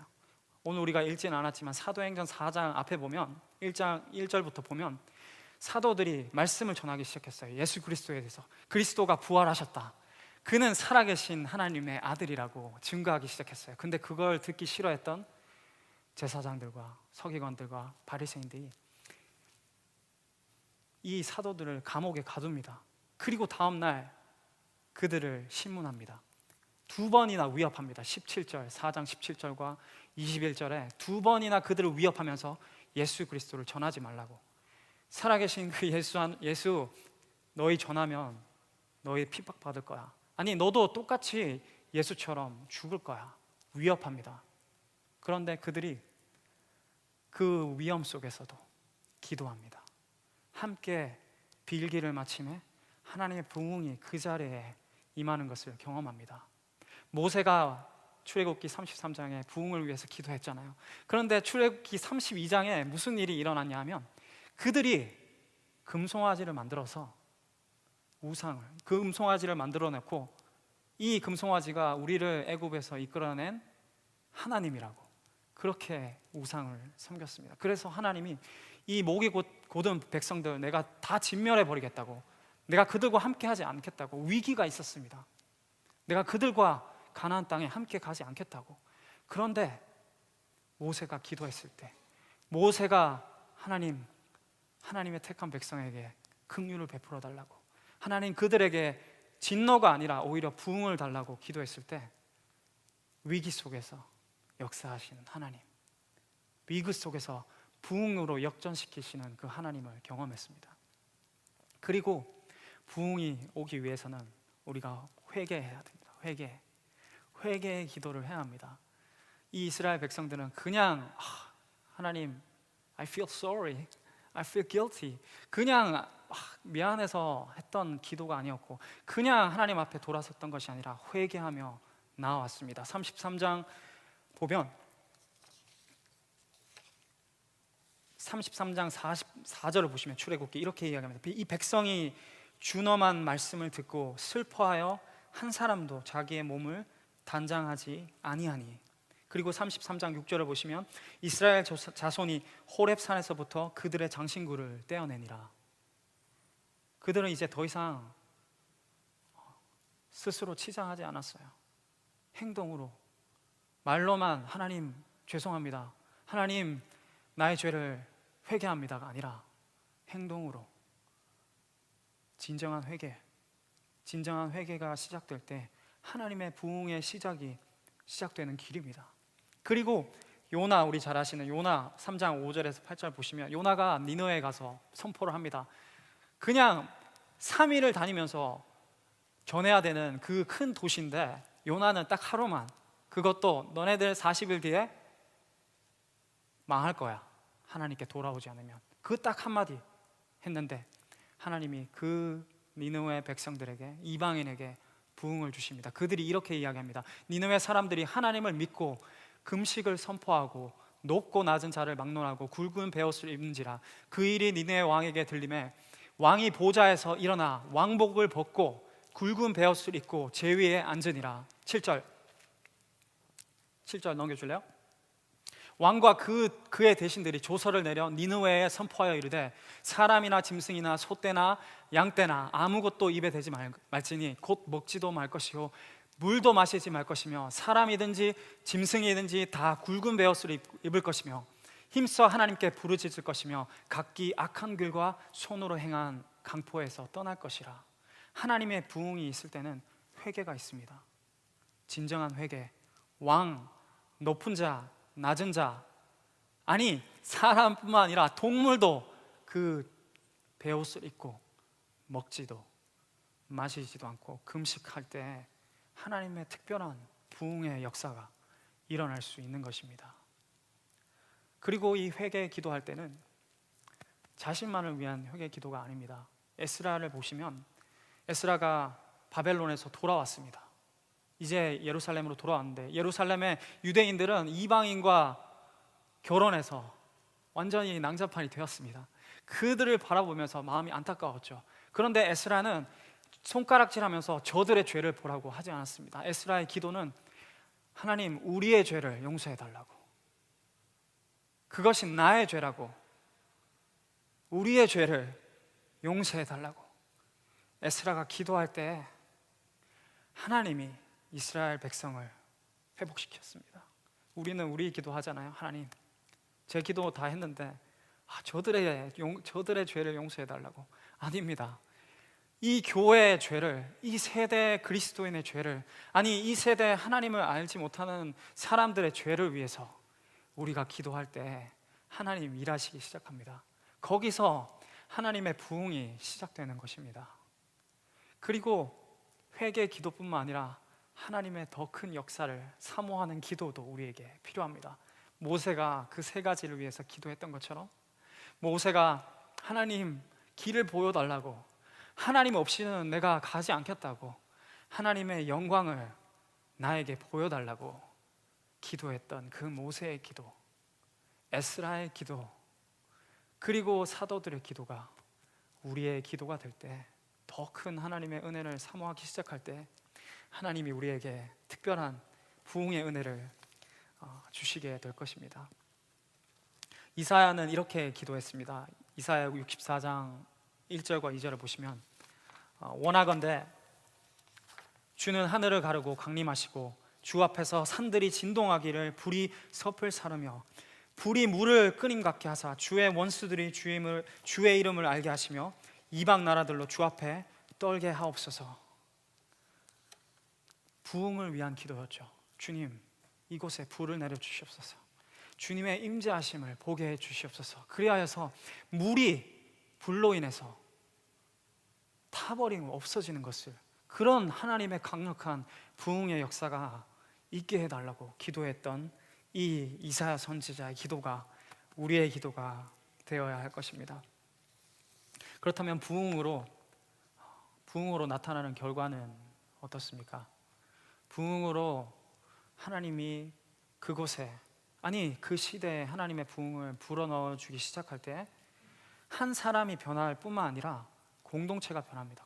오늘 우리가 읽지는 않았지만 사도행전 4장 앞에 보면 1장 1절부터 보면 사도들이 말씀을 전하기 시작했어요. 예수 그리스도에 대해서. 그리스도가 부활하셨다. 그는 살아계신 하나님의 아들이라고 증거하기 시작했어요. 근데 그걸 듣기 싫어했던 제사장들과 서기관들과 바리새인들이 이 사도들을 감옥에 가둡니다. 그리고 다음 날 그들을 신문합니다. 2번이나 위협합니다. 17절, 4장 17절과 21절에 2번이나 그들을 위협하면서 예수 그리스도를 전하지 말라고. 살아계신 그 예수 너희 전하면 너희 핍박받을 거야. 아니 너도 똑같이 예수처럼 죽을 거야. 위협합니다. 그런데 그들이 그 위험 속에서도 기도합니다. 함께 빌기를 마침에 하나님의 부흥이 그 자리에 임하는 것을 경험합니다. 모세가 출애굽기 33장에 부흥을 위해서 기도했잖아요. 그런데 출애굽기 32장에 무슨 일이 일어났냐 하면 그들이 금송아지를 만들어서 우상을, 그 금송아지를 만들어 놓고 이 금송아지가 우리를 애굽에서 이끌어낸 하나님이라고 그렇게 우상을 섬겼습니다. 그래서 하나님이 이 목이 곧은 백성들 내가 다 진멸해 버리겠다고, 내가 그들과 함께 하지 않겠다고, 위기가 있었습니다. 내가 그들과 가나안 땅에 함께 가지 않겠다고. 그런데 모세가 기도했을 때 모세가 하나님의 택한 백성에게 긍휼을 베풀어 달라고, 하나님 그들에게 진노가 아니라 오히려 부흥을 달라고 기도했을 때 위기 속에서 역사하시는 하나님, 위기 속에서 부흥으로 역전시키시는 그 하나님을 경험했습니다. 그리고 부흥이 오기 위해서는 우리가 회개해야 됩니다. 회개의 기도를 해야 합니다. 이 이스라엘 백성들은 그냥 하나님 I feel sorry, I feel guilty 그냥 미안해서 했던 기도가 아니었고 그냥 하나님 앞에 돌아섰던 것이 아니라 회개하며 나아왔습니다. 33장 보면 33장 44절을 보시면 출애굽기 이렇게 이야기합니다. 이 백성이 준엄한 말씀을 듣고 슬퍼하여 한 사람도 자기의 몸을 단장하지 아니하니. 그리고 33장 6절을 보시면 이스라엘 자손이 호렙산에서부터 그들의 장신구를 떼어내니라. 그들은 이제 더 이상 스스로 치장하지 않았어요. 행동으로, 말로만 하나님 죄송합니다, 하나님 나의 죄를 회개합니다가 아니라 행동으로 진정한 회개가 시작될 때 하나님의 부흥의 시작이 시작되는 길입니다. 그리고 요나, 우리 잘 아시는 요나 3장 5절에서 8절 보시면 요나가 니느웨에 가서 선포를 합니다. 그냥 3일을 다니면서 전해야 되는 그 큰 도시인데 요나는 딱 하루만, 그것도 너네들 40일 뒤에 망할 거야, 하나님께 돌아오지 않으면. 그 딱 한마디 했는데 하나님이 그 니느웨 백성들에게, 이방인에게 부흥을 주십니다. 그들이 이렇게 이야기합니다. 니느웨 사람들이 하나님을 믿고 금식을 선포하고 높고 낮은 자를 막론하고 굵은 베옷을 입는지라. 그 일이 니느웨 왕에게 들림에 왕이 보좌에서 일어나 왕복을 벗고 굵은 베옷을 입고 제 위에 앉으니라. 7절 넘겨줄래요? 왕과 그의 대신들이 조서를 내려 니느웨에 선포하여 이르되 사람이나 짐승이나 소떼나 양떼나 아무것도 입에 대지 말지니 곧 먹지도 말 것이요 물도 마시지 말 것이며 사람이든지 짐승이든지 다 굵은 베옷을 입을 것이며 힘써 하나님께 부르짖을 것이며 각기 악한 길과 손으로 행한 강포에서 떠날 것이라. 하나님의 부흥이 있을 때는 회개가 있습니다. 진정한 회개. 왕, 높은 자, 낮은 자, 아니 사람뿐만 아니라 동물도 그 베옷을 입고 먹지도 마시지도 않고 금식할 때 하나님의 특별한 부흥의 역사가 일어날 수 있는 것입니다. 그리고 이 회개 기도할 때는 자신만을 위한 회개 기도가 아닙니다. 에스라를 보시면 에스라가 바벨론에서 돌아왔습니다. 이제 예루살렘으로 돌아왔는데 예루살렘의 유대인들은 이방인과 결혼해서 완전히 낭자판이 되었습니다. 그들을 바라보면서 마음이 안타까웠죠. 그런데 에스라는 손가락질하면서 저들의 죄를 보라고 하지 않았습니다. 에스라의 기도는 하나님, 우리의 죄를 용서해 달라고, 그것이 나의 죄라고, 우리의 죄를 용서해 달라고. 에스라가 기도할 때 하나님이 이스라엘 백성을 회복시켰습니다. 우리는 우리 기도하잖아요. 하나님, 제 기도 다 했는데 저들의 죄를 용서해 달라고. 아닙니다. 이 교회의 죄를, 이 세대 그리스도인의 죄를, 아니 이 세대 하나님을 알지 못하는 사람들의 죄를 위해서 우리가 기도할 때 하나님 일하시기 시작합니다. 거기서 하나님의 부흥이 시작되는 것입니다. 그리고 회개 기도뿐만 아니라 하나님의 더 큰 역사를 사모하는 기도도 우리에게 필요합니다. 모세가 그 세 가지를 위해서 기도했던 것처럼, 모세가 하나님 길을 보여달라고, 하나님 없이는 내가 가지 않겠다고, 하나님의 영광을 나에게 보여달라고 기도했던 그 모세의 기도, 에스라의 기도, 그리고 사도들의 기도가 우리의 기도가 될 때, 더 큰 하나님의 은혜를 사모하기 시작할 때 하나님이 우리에게 특별한 부흥의 은혜를 주시게 될 것입니다. 이사야는 이렇게 기도했습니다. 이사야 64장 1절과 2절을 보시면, 원하건대 주는 하늘을 가르고 강림하시고 주 앞에서 산들이 진동하기를 불이 섭을 사르며 불이 물을 끓임 같게 하사 주의 원수들이 주의 이름을 알게 하시며 이방 나라들로 주 앞에 떨게 하옵소서. 부흥을 위한 기도였죠. 주님, 이곳에 불을 내려 주시옵소서. 주님의 임재하심을 보게 해 주시옵소서. 그리하여서 물이 불로 인해서 타버리고 없어지는 것을, 그런 하나님의 강력한 부흥의 역사가 있게 해달라고 기도했던 이 이사야 선지자의 기도가 우리의 기도가 되어야 할 것입니다. 그렇다면 부흥으로 나타나는 결과는 어떻습니까? 부흥으로 하나님이 그곳에, 아니 그 시대에 하나님의 부흥을 불어넣어 주기 시작할 때 한 사람이 변할 뿐만 아니라 공동체가 변합니다.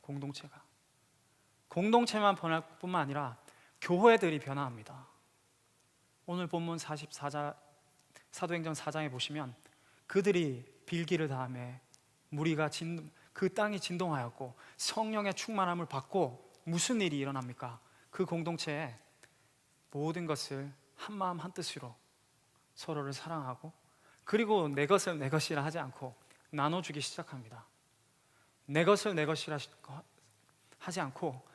공동체만 변할 뿐만 아니라 교회들이 변화합니다. 오늘 본문 44사도행전 4장에 보시면 그들이 빌기를 다음에 무리가 그 땅이 진동하였고 성령의 충만함을 받고 무슨 일이 일어납니까? 그 공동체에 모든 것을 한마음 한뜻으로 서로를 사랑하고, 그리고 내 것을 내 것이라 하지 않고 나눠주기 시작합니다. 내 것을 내 것이라 하지 않고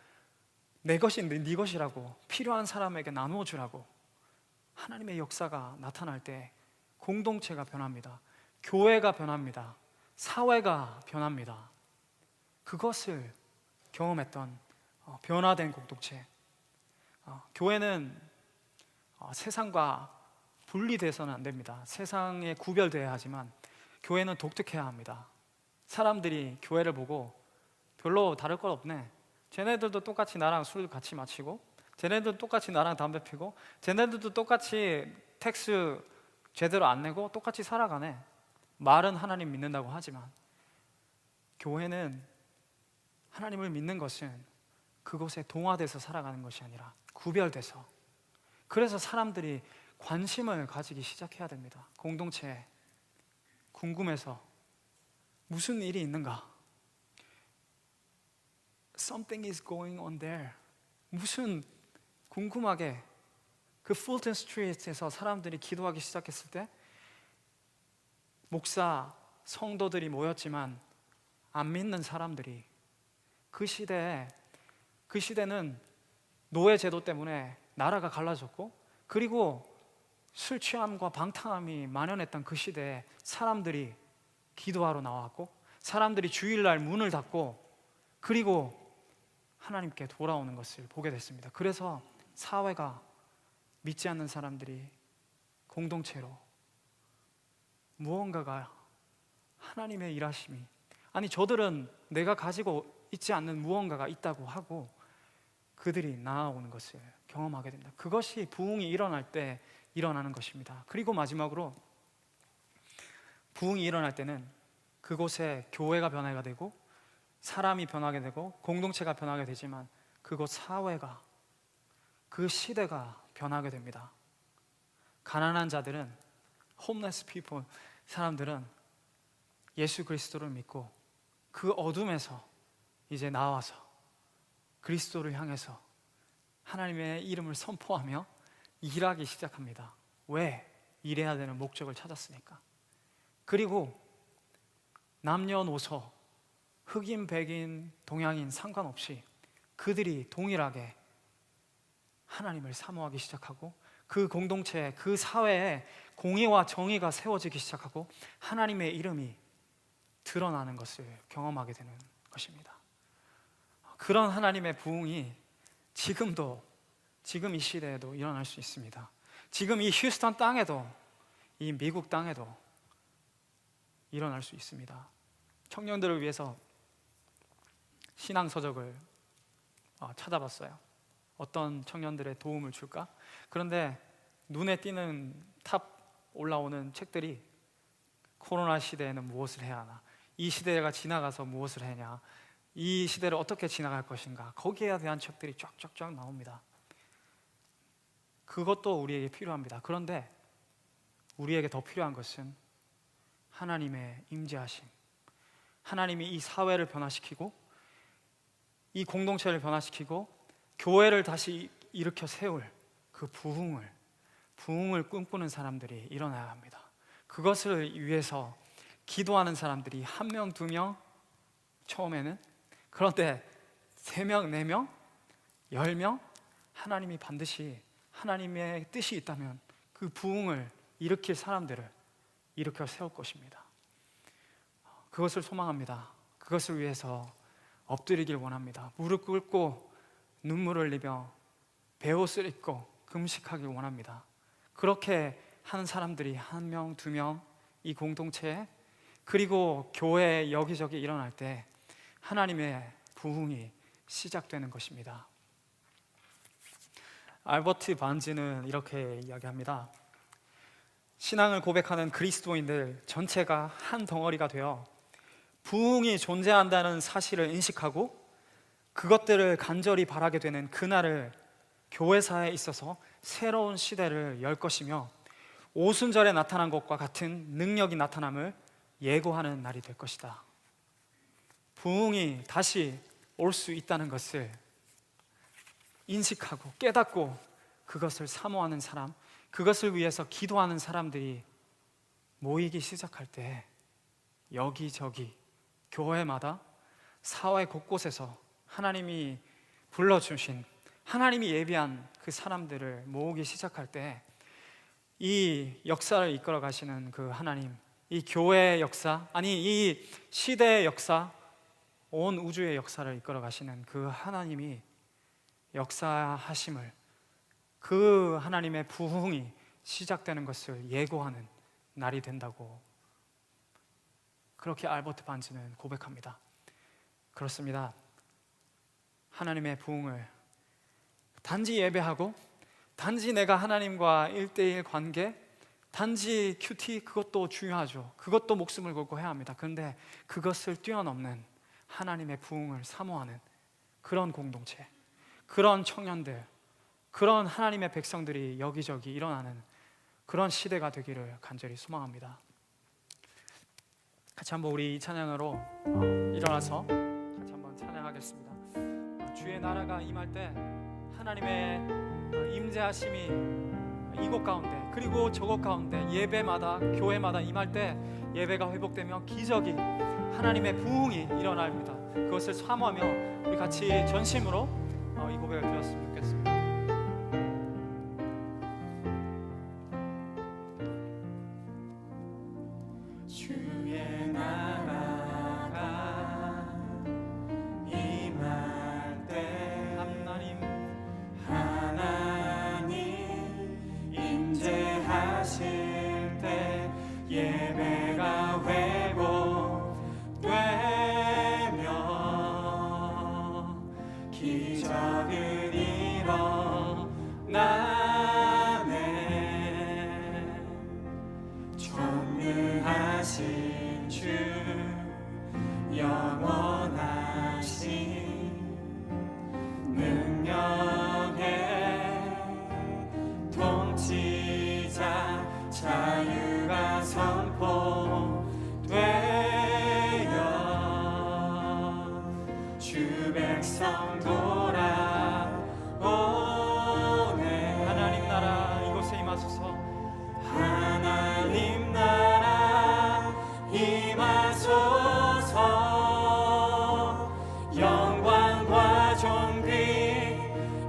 내 것이 네 것이라고, 필요한 사람에게 나누어 주라고. 하나님의 역사가 나타날 때 공동체가 변합니다. 교회가 변합니다. 사회가 변합니다. 그것을 경험했던 변화된 공동체. 교회는 세상과 분리돼서는 안 됩니다. 세상에 구별되어야 하지만 교회는 독특해야 합니다. 사람들이 교회를 보고 별로 다를 것 없네, 쟤네들도 똑같이 나랑 술 같이 마시고, 쟤네들도 똑같이 나랑 담배 피고, 쟤네들도 똑같이 텍스 제대로 안 내고 똑같이 살아가네, 말은 하나님 믿는다고 하지만 교회는 하나님을 믿는 것은 그곳에 동화돼서 살아가는 것이 아니라 구별돼서, 그래서 사람들이 관심을 가지기 시작해야 됩니다. 공동체에 궁금해서 무슨 일이 있는가? Something is going on there. 무슨 궁금하게 그 풀튼 스트리트에서 사람들이 기도하기 시작했을 때 목사, 성도들이 모였지만 안 믿는 사람들이, 그 시대는 노예 제도 때문에 나라가 갈라졌고, 그리고 술 취함과 방탕함이 만연했던 그 시대에 사람들이 기도하러 나왔고, 사람들이 주일날 문을 닫고, 그리고 하나님께 돌아오는 것을 보게 됐습니다. 그래서 사회가, 믿지 않는 사람들이 공동체로 무언가가, 하나님의 일하심이, 아니 저들은 내가 가지고 있지 않는 무언가가 있다고 하고 그들이 나아오는 것을 경험하게 됩니다. 그것이 부흥이 일어날 때 일어나는 것입니다. 그리고 마지막으로 부흥이 일어날 때는 그곳에 교회가 변화가 되고 사람이 변하게 되고 공동체가 변하게 되지만 그곳 사회가, 그 시대가 변하게 됩니다. 가난한 자들은, 홈레스 피플, 사람들은 예수 그리스도를 믿고 그 어둠에서 이제 나와서 그리스도를 향해서 하나님의 이름을 선포하며 일하기 시작합니다. 왜? 일해야 되는 목적을 찾았으니까. 그리고 남녀노소, 흑인, 백인, 동양인 상관없이 그들이 동일하게 하나님을 사모하기 시작하고 그 공동체, 그 사회에 공의와 정의가 세워지기 시작하고 하나님의 이름이 드러나는 것을 경험하게 되는 것입니다. 그런 하나님의 부흥이 지금 이 시대에도 일어날 수 있습니다. 지금 이 휴스턴 땅에도, 이 미국 땅에도 일어날 수 있습니다. 청년들을 위해서 신앙서적을 찾아봤어요. 어떤 청년들의 도움을 줄까? 그런데 눈에 띄는 탑 올라오는 책들이 코로나 시대에는 무엇을 해야 하나? 이 시대가 지나가서 무엇을 해냐? 이 시대를 어떻게 지나갈 것인가? 거기에 대한 책들이 쫙쫙쫙 나옵니다. 그것도 우리에게 필요합니다. 그런데 우리에게 더 필요한 것은 하나님의 임재하심, 하나님이 이 사회를 변화시키고 이 공동체를 변화시키고 교회를 다시 일으켜 세울 그 부흥을 꿈꾸는 사람들이 일어나야 합니다. 그것을 위해서 기도하는 사람들이 1명, 2명 처음에는, 그런데 3명, 4명, 10명, 하나님이 반드시 하나님의 뜻이 있다면 그 부흥을 일으킬 사람들을 일으켜 세울 것입니다. 그것을 소망합니다. 그것을 위해서 엎드리길 원합니다. 무릎 꿇고 눈물을 흘리며 베옷을 입고 금식하길 원합니다. 그렇게 하는 사람들이 1명, 2명 이 공동체에, 그리고 교회 여기저기 일어날 때 하나님의 부흥이 시작되는 것입니다. 알버트 반즈는 이렇게 이야기합니다. 신앙을 고백하는 그리스도인들 전체가 한 덩어리가 되어 부흥이 존재한다는 사실을 인식하고 그것들을 간절히 바라게 되는 그날을 교회사에 있어서 새로운 시대를 열 것이며 오순절에 나타난 것과 같은 능력이 나타남을 예고하는 날이 될 것이다. 부흥이 다시 올 수 있다는 것을 인식하고 깨닫고 그것을 사모하는 사람, 그것을 위해서 기도하는 사람들이 모이기 시작할 때 여기저기 교회마다 사회 곳곳에서 하나님이 불러주신, 하나님이 예비한 그 사람들을 모으기 시작할 때 이 역사를 이끌어 가시는 그 하나님, 이 교회의 역사, 아니 이 시대의 역사, 온 우주의 역사를 이끌어 가시는 그 하나님이 역사하심을, 그 하나님의 부흥이 시작되는 것을 예고하는 날이 된다고, 그렇게 알버트 반즈는 고백합니다. 그렇습니다. 하나님의 부흥을 단지 예배하고 단지 내가 하나님과 1대1 관계, 단지 큐티, 그것도 중요하죠. 그것도 목숨을 걸고 해야 합니다. 그런데 그것을 뛰어넘는 하나님의 부흥을 사모하는 그런 공동체, 그런 청년들, 그런 하나님의 백성들이 여기저기 일어나는 그런 시대가 되기를 간절히 소망합니다. 같이 한번 우리 이 찬양으로 일어나서 같이 한번 찬양하겠습니다. 주의 나라가 임할 때 하나님의 임재하심이 이곳 가운데, 그리고 저곳 가운데, 예배마다 교회마다 임할 때 예배가 회복되며 기적이, 하나님의 부흥이 일어납니다. 그것을 사모하며 우리 같이 전심으로 이 고백을 드렸으면 좋겠습니다. 주의 나라가 임할 때 하나님 임재하실 때 예배가 회복되며 기적을 일어나며 통치자 자유가 선포되어 주 백성 돌아오네. 하나님 나라 이곳에 임하소서. 하나님 나라 임하소서. 영광과 존귀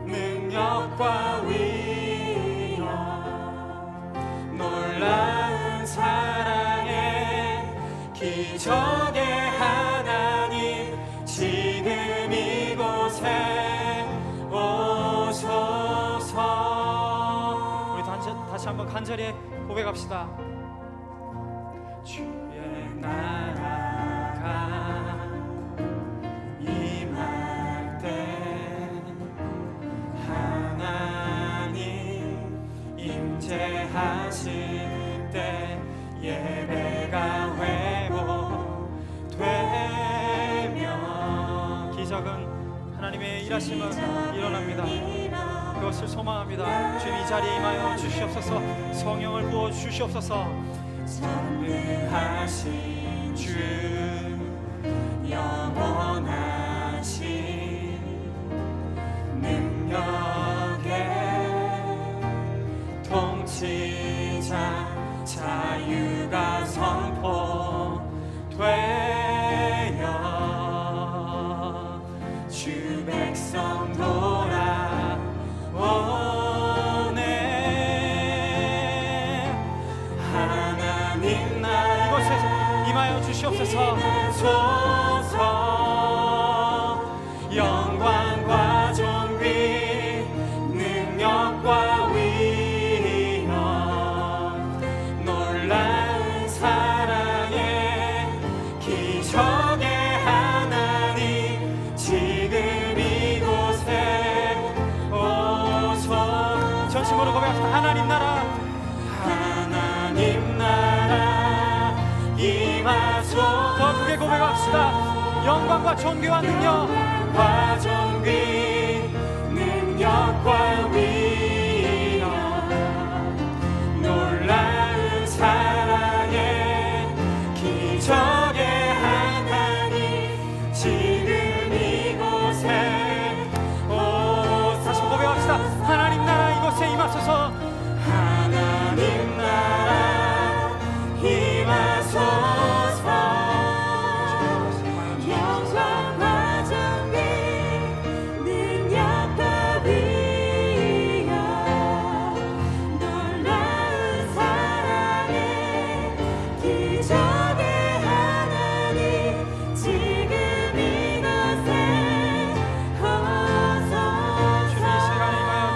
능력과 위엄 놀라운 사랑의 기적의 하나님 지금 이곳에 오소서. 우리 다시 한번 간절히 고백합시다. 주의 나라가 임할 때 하나님 임재하실 때 예배가 회복되며 기적은 하나님의 일하심은 일어납니다. 그것을 소망합니다. 주님 이 자리에 임하여 주시옵소서. 성령을 부어 주시옵소서. 전능하신 주 영원하신 능력의 통치자 자유가 선포되어 주 백성 돌아오네. 하나님 나라 이곳에 임하여 주시옵소서. 소서. 영광과 존귀 능력과 위엄 놀라운 사랑의 기적의 하나님 지금 이곳에 오소. 전심으로 고백합시다. 하나님 나라 하나님 나라 임하소서. 더 크게 고백합시다. 영광과 존귀와 능력 과 존귀 능력과 위엄 놀라운 사랑의 기적의 하나님 지금 이곳에 오소서. 다시 고백합시다. 하나님 나라 이곳에 임하소서. 하나님 나라 임하소서. 영광과 존귀 능력과 위엄 놀라운 사랑의 기적의 하나님 지금 이곳에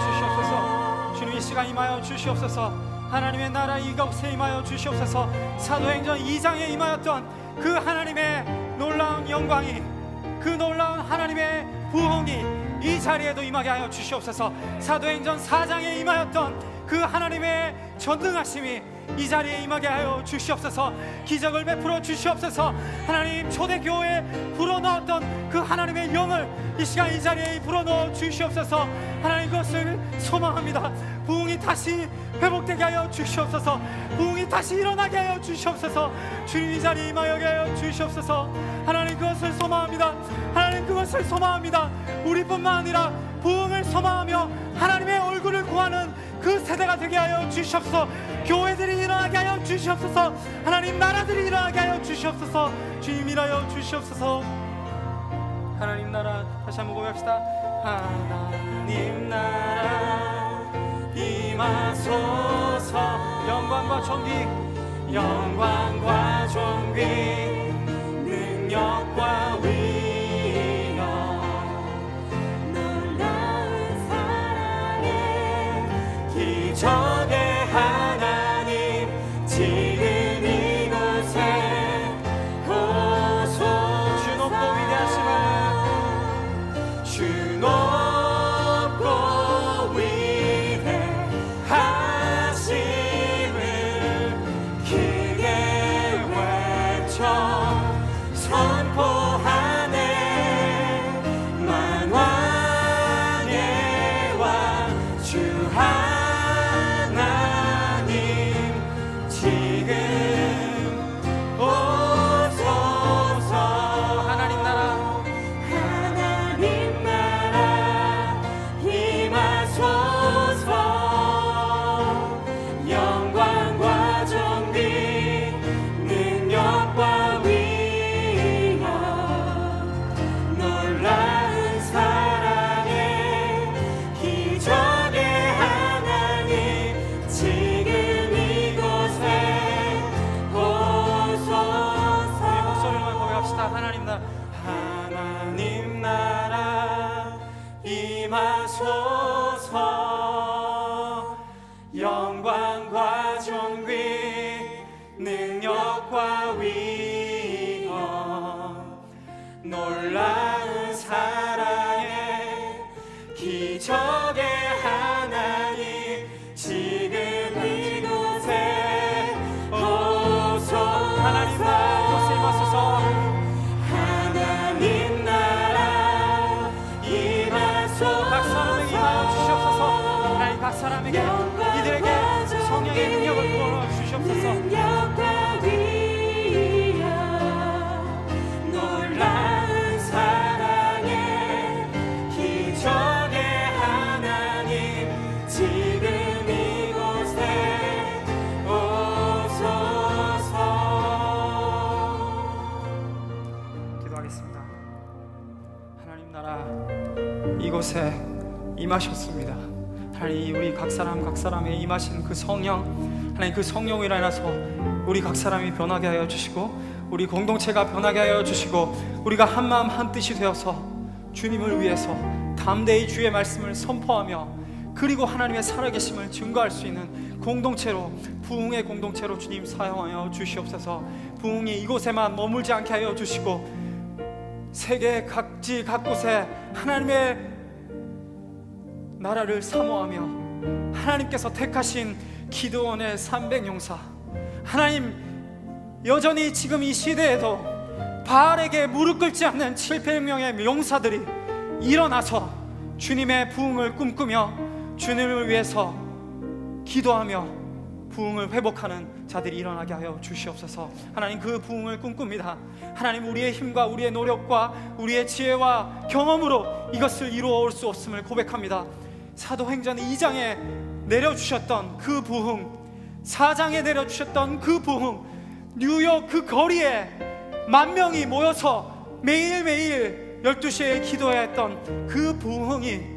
오소서. 주님 이 시간 임하여 주시옵소서. 하나님의 나라 이곳에 임하여 주시옵소서. 사도행전 2장에 임하였던 그 하나님의 놀라운 영광이, 그 놀라운 하나님의 부흥이 이 자리에도 임하게 하여 주시옵소서. 사도행전 4장에 임하였던 그 하나님의 전능하심이 이 자리에 임하게 하여 주시옵소서. 기적을 베풀어 주시옵소서. 하나님 초대교회에 불어넣었던 그 하나님의 영을 이 시간 이 자리에 불어넣어 주시옵소서. 하나님 그것을 소망합니다. 부흥이 다시 회복되게 하여 주시옵소서. 부흥이 다시 일어나게 하여 주시옵소서. 주님 이 자리에 임하게 하여 주시옵소서. 하나님 그것을 소망합니다. 하나님 그것을 소망합니다. 우리뿐만 아니라 부흥을 소망하며 하나님의 얼굴을 구하는 그 세대가 되게 하여 주시옵소서. 교회들이 일어나게 하여 주시옵소서. 하나님 나라들이 일어나게 하여 주시옵소서. 주님 일하여 주시옵소서. 하나님 나라 다시 한번 고백합시다. 하나님 나라 임하소서. 영광과 존귀 영광과 존귀 능력과 위엄 놀라운 사랑의 기적의 하나님 지금 이곳에 오소서. 주 높고 위대하심을 주 높고 위대하심을 크게 외쳐 선포하네. 임하셨습니다. 하나님, 우리 각 사람에 임하신 그 성령, 하나님, 그 성령으로 인해서 우리 각 사람이 변하게 하여 주시고 우리 공동체가 변하게 하여 주시고 우리가 한 마음 한 뜻이 되어서 주님을 위해서 담대히 주의 말씀을 선포하며 그리고 하나님의 살아계심을 증거할 수 있는 공동체로, 부흥의 공동체로 주님 사용하여 주시옵소서. 부흥이 이곳에만 머물지 않게 하여 주시고 세계 각지 각곳에 하나님의 나라를 사모하며 하나님께서 택하신 기드온의 300용사, 하나님 여전히 지금 이 시대에도 바알에게 무릎 꿇지 않는 700명의 용사들이 일어나서 주님의 부흥을 꿈꾸며 주님을 위해서 기도하며 부흥을 회복하는 자들이 일어나게 하여 주시옵소서. 하나님, 그 부흥을 꿈꿉니다. 하나님, 우리의 힘과 우리의 노력과 우리의 지혜와 경험으로 이것을 이루어올 수 없음을 고백합니다. 사도행전 2장에 내려주셨던 그 부흥, 4장에 내려주셨던 그 부흥, 뉴욕 그 거리에 10,000명이 모여서 매일매일 12시에 기도해야 했던 그 부흥이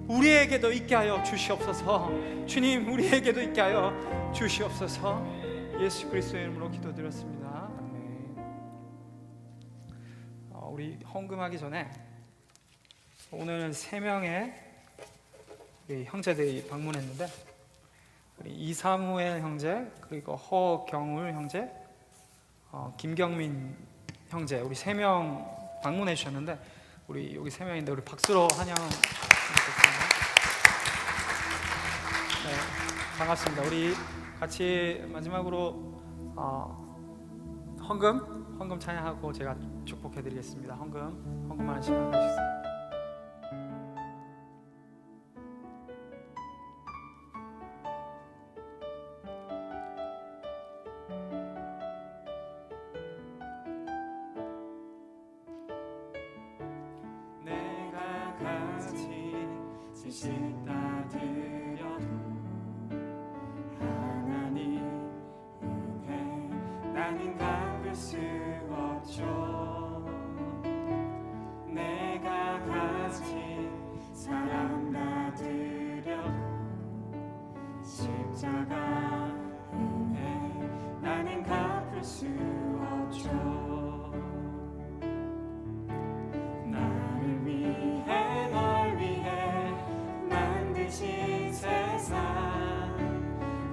우리에게도 있게 하여 주시옵소서. 주님, 우리에게도 있게 하여 주시옵소서. 예수 그리스도의 이름으로 기도드렸습니다. 우리 헌금하기 전에 오늘은 3명의 우리 형제들이 방문했는데, 우리 이사무엘 형제, 그리고 허경울 형제, 김경민 형제, 우리 3명 방문해 주셨는데, 우리 여기 3명인데 우리 박수로 환영하겠습니다. 네, 반갑습니다. 우리 같이 마지막으로 헌금 찬양하고 제가 축복해 드리겠습니다. 헌금하는 시간 가지겠습니다. 지식다 드려도 하나님 은혜 나는 갚을 수 없죠. 내가 가진 사랑 다 드려도 십자가 은혜 나는 갚을 수 없죠. 나를 위해 널 위해 만드신 세상,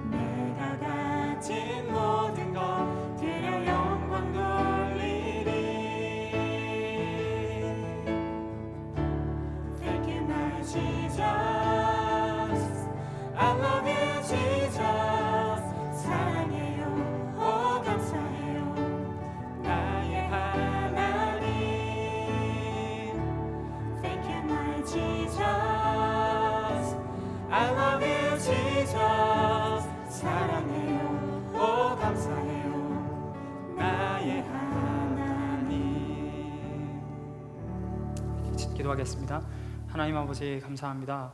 내가 가진 모든 것 드려 영광 돌리리. Thank you my Jesus, I love you Jesus. 사랑해요, 오 감사해요 나의 하나님. Thank you my Jesus, I love you Jesus. 사랑해요, 오 감사해요 나의 하나님. 기도하겠습니다. 하나님 아버지, 감사합니다.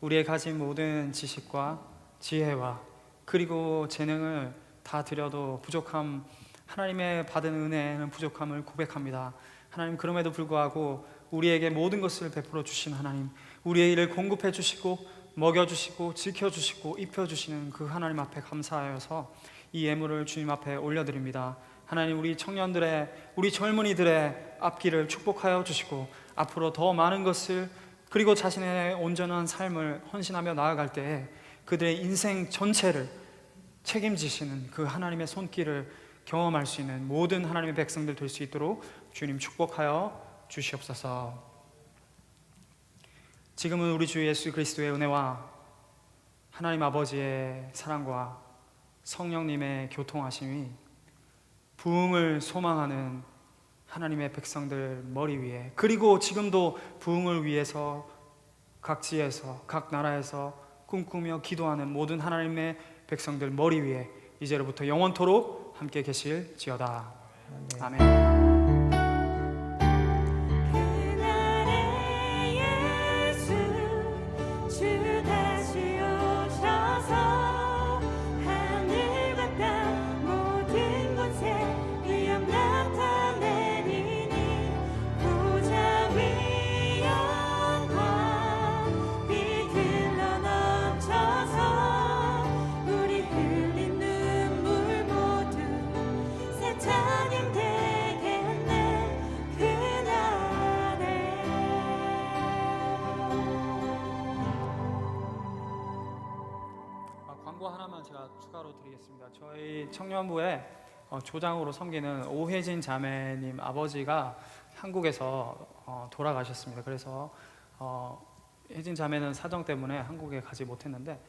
우리의 가진 모든 지식과 지혜와 그리고 재능을 다 드려도 부족함, 하나님의 받은 은혜는 부족함을 고백합니다. 하나님, 그럼에도 불구하고 우리에게 모든 것을 베풀어 주신 하나님, 우리의 일을 공급해 주시고 먹여주시고 지켜주시고 입혀주시는 그 하나님 앞에 감사하여서 이 예물을 주님 앞에 올려드립니다. 하나님, 우리 청년들의, 우리 젊은이들의 앞길을 축복하여 주시고 앞으로 더 많은 것을, 그리고 자신의 온전한 삶을 헌신하며 나아갈 때에 그들의 인생 전체를 책임지시는 그 하나님의 손길을 경험할 수 있는 모든 하나님의 백성들 될 수 있도록 주님 축복하여 주시옵소서. 지금은 우리 주 예수 그리스도의 은혜와 하나님 아버지의 사랑과 성령님의 교통하심이 부흥을 소망하는 하나님의 백성들 머리 위에, 그리고 지금도 부흥을 위해서 각 지에서 각 나라에서 꿈꾸며 기도하는 모든 하나님의 백성들 머리 위에 이제로부터 영원토록 함께 계실지어다. 아멘. 그날의 예수 주 다시 오셔서 하늘과 땅 모든 곳에 위엄 나타내리니 보좌 위 영광 빛 광고 하나만 제가 추가로 드리겠습니다. 저희 청년부에 조장으로 섬기는 오혜진 자매님 아버지가 한국에서 돌아가셨습니다. 그래서 혜진 자매는 사정 때문에 한국에 가지 못했는데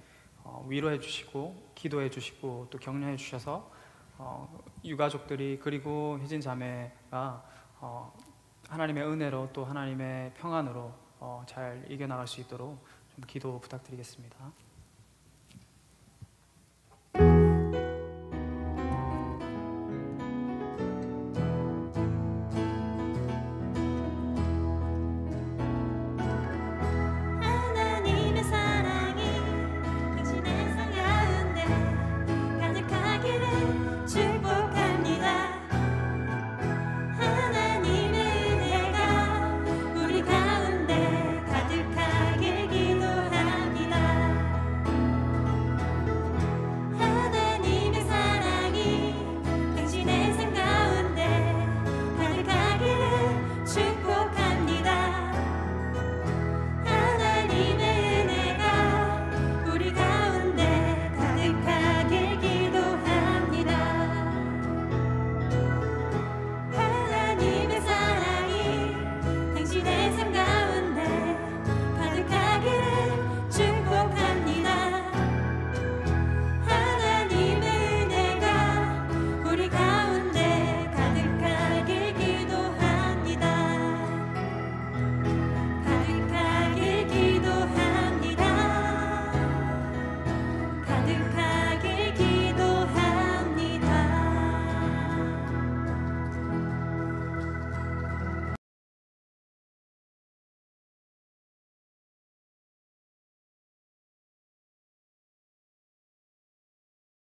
위로해 주시고 기도해 주시고 또 격려해 주셔서 유가족들이 그리고 혜진 자매가 하나님의 은혜로 또 하나님의 평안으로 잘 이겨나갈 수 있도록 좀 기도 부탁드리겠습니다.